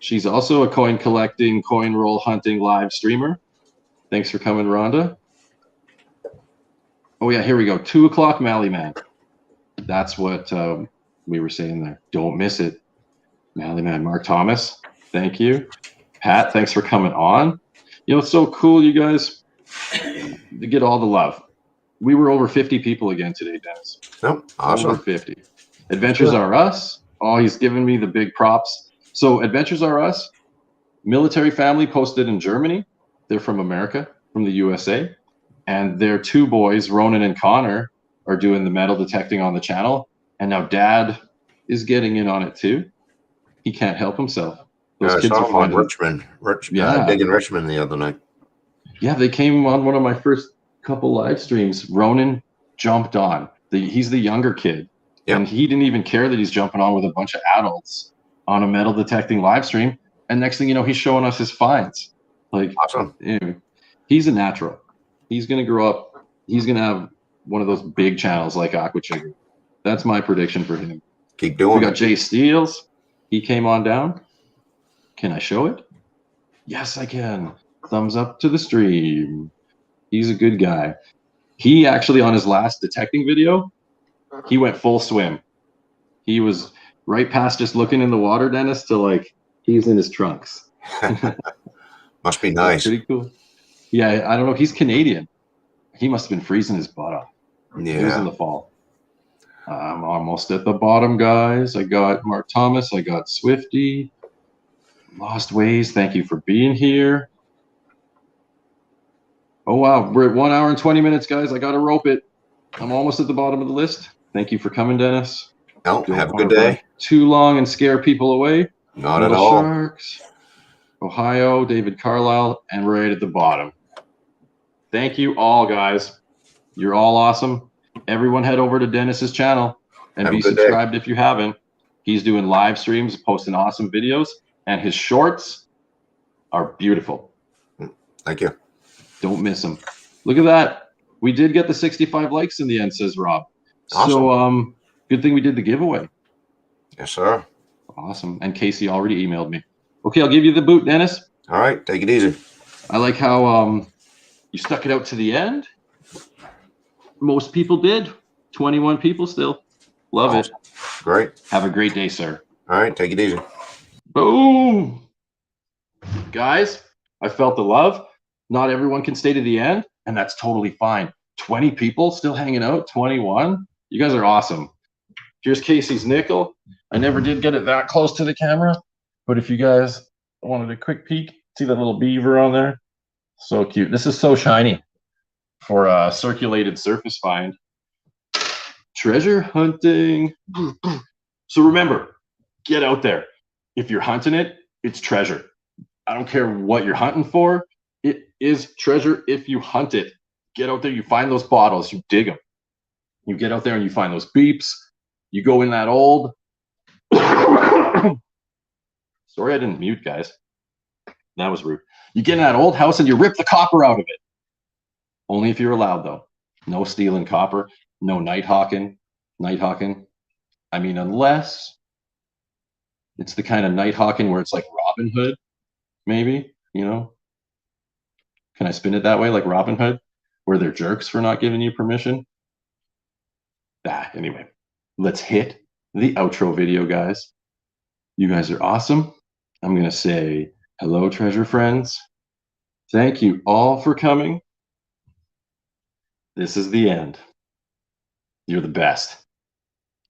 she's also a coin collecting, coin roll hunting live streamer. Thanks for coming, Rhonda. Oh yeah, here we go. 2 o'clock Mally Man. That's what we were saying there. Don't miss it. Mally Man. Mark Thomas, thank you. Pat, thanks for coming on. You know, it's so cool, you guys, to get all the love. We were over 50 people again today, Dennis. Nope, awesome. Over 50. Adventures Are Us. Oh, he's giving me the big props. So Adventures Are Us, military family posted in Germany. They're from America, from the USA. And their two boys, Ronan and Connor, are doing the metal detecting on the channel. And now Dad is getting in on it too. He can't help himself. Those kids are finding Richmond. Digging Richmond the other night. Yeah, they came on one of my first couple live streams. Ronan jumped on. He's the younger kid. Yep. And he didn't even care that he's jumping on with a bunch of adults on a metal detecting live stream. And next thing you know, he's showing us his finds. Like, awesome. He's a natural. He's going to grow up. He's going to have one of those big channels like Aqua Chicken. That's my prediction for him. Keep doing We got Jay Steels. He came on down. Can I show it? Yes, I can. Thumbs up to the stream. He's a good guy. He actually, on his last detecting video, he went full swim. He was right past just looking in the water, Dennis, to like, he's in his trunks. Must be nice. Pretty cool. Yeah, I don't know. He's Canadian. He must have been freezing his butt off. Yeah. It was in the fall. I'm almost at the bottom, guys. I got Mark Thomas. I got Swifty. Lost Ways. Thank you for being here. Oh, wow. We're at 1 hour and 20 minutes, guys. I got to rope it. I'm almost at the bottom of the list. Thank you for coming, Dennis. No, have a good day. Too long and scare people away. Not Metal at all. Sharks, Ohio, David Carlisle, and we're right at the bottom. Thank you all, guys. You're all awesome. Everyone head over to Dennis's channel and be subscribed if you haven't. He's doing live streams, posting awesome videos, and his shorts are beautiful. Thank you. Don't miss them. Look at that. We did get the 65 likes in the end, says Rob. Awesome. So good thing we did the giveaway. Yes, sir. Awesome. And Casey already emailed me. Okay, I'll give you the boot, Dennis. All right, take it easy. I like how you stuck it out to the end. Most people did. 21 people still. Love it. Great. Have a great day, sir. All right, take it easy. Boom. Guys, I felt the love. Not everyone can stay to the end, and that's totally fine. 20 people still hanging out, 21. You guys are awesome. Here's Casey's nickel. I never did get it that close to the camera, but if you guys wanted a quick peek, see that little beaver on there? So cute. This is so shiny for a circulated surface find. Treasure hunting. So remember, get out there. If you're hunting it, it's treasure. I don't care what you're hunting for. It is treasure if you hunt it. Get out there, you find those bottles, you dig them. You get out there and you find those beeps. You go in that old... Sorry, I didn't mute, guys. That was rude. You get in that old house and you rip the copper out of it. Only if you're allowed, though. No stealing copper. No night hawking. Night hawking. I mean, unless it's the kind of night hawking where it's like Robin Hood, maybe, you know? Can I spin it that way, like Robin Hood, where they're jerks for not giving you permission? Anyway, let's hit the outro video, guys. You guys are awesome. I'm going to say hello, treasure friends. Thank you all for coming. This is the end. You're the best.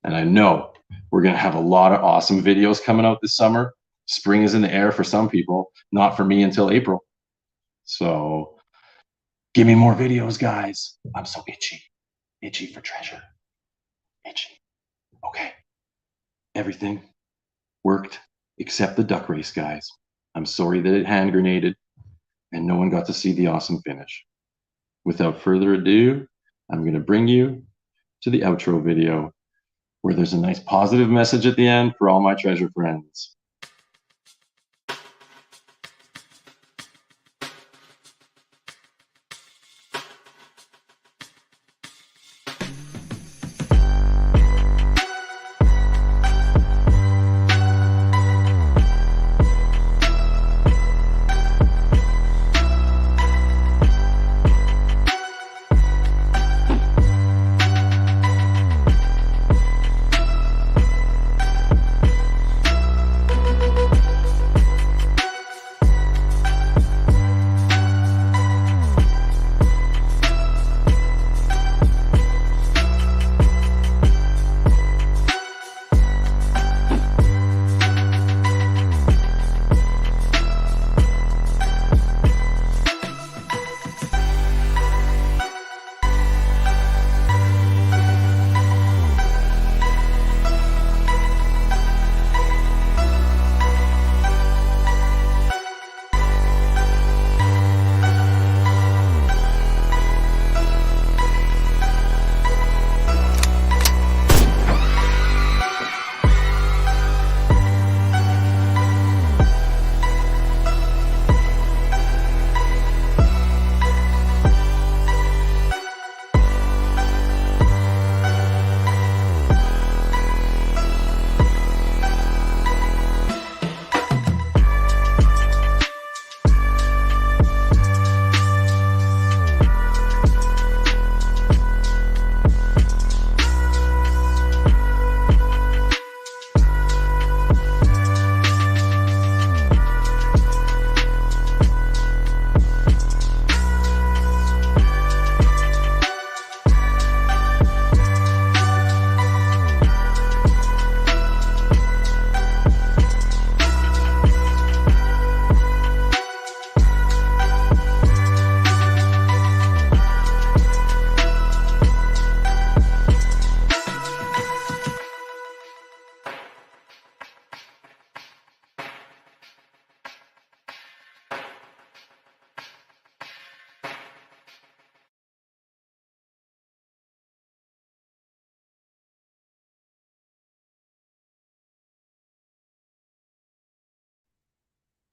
And I know we're going to have a lot of awesome videos coming out this summer. Spring is in the air for some people, not for me until April. So give me more videos, guys. I'm so itchy for treasure. Itchy. Okay. Everything worked except the duck race, guys. I'm sorry that it hand grenaded and no one got to see the awesome finish. Without further ado, I'm going to bring you to the outro video where there's a nice positive message at the end for all my treasure friends.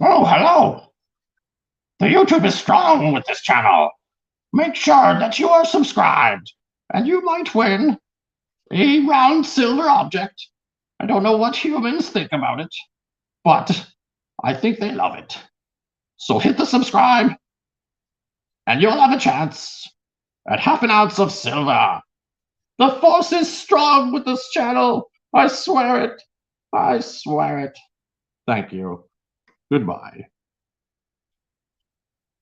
Oh, hello! The YouTube is strong with this channel. Make sure that you are subscribed, and you might win a round silver object. I don't know what humans think about it, but I think they love it. So hit the subscribe, and you'll have a chance at half an ounce of silver. The force is strong with this channel. I swear it. I swear it. Thank you. Goodbye.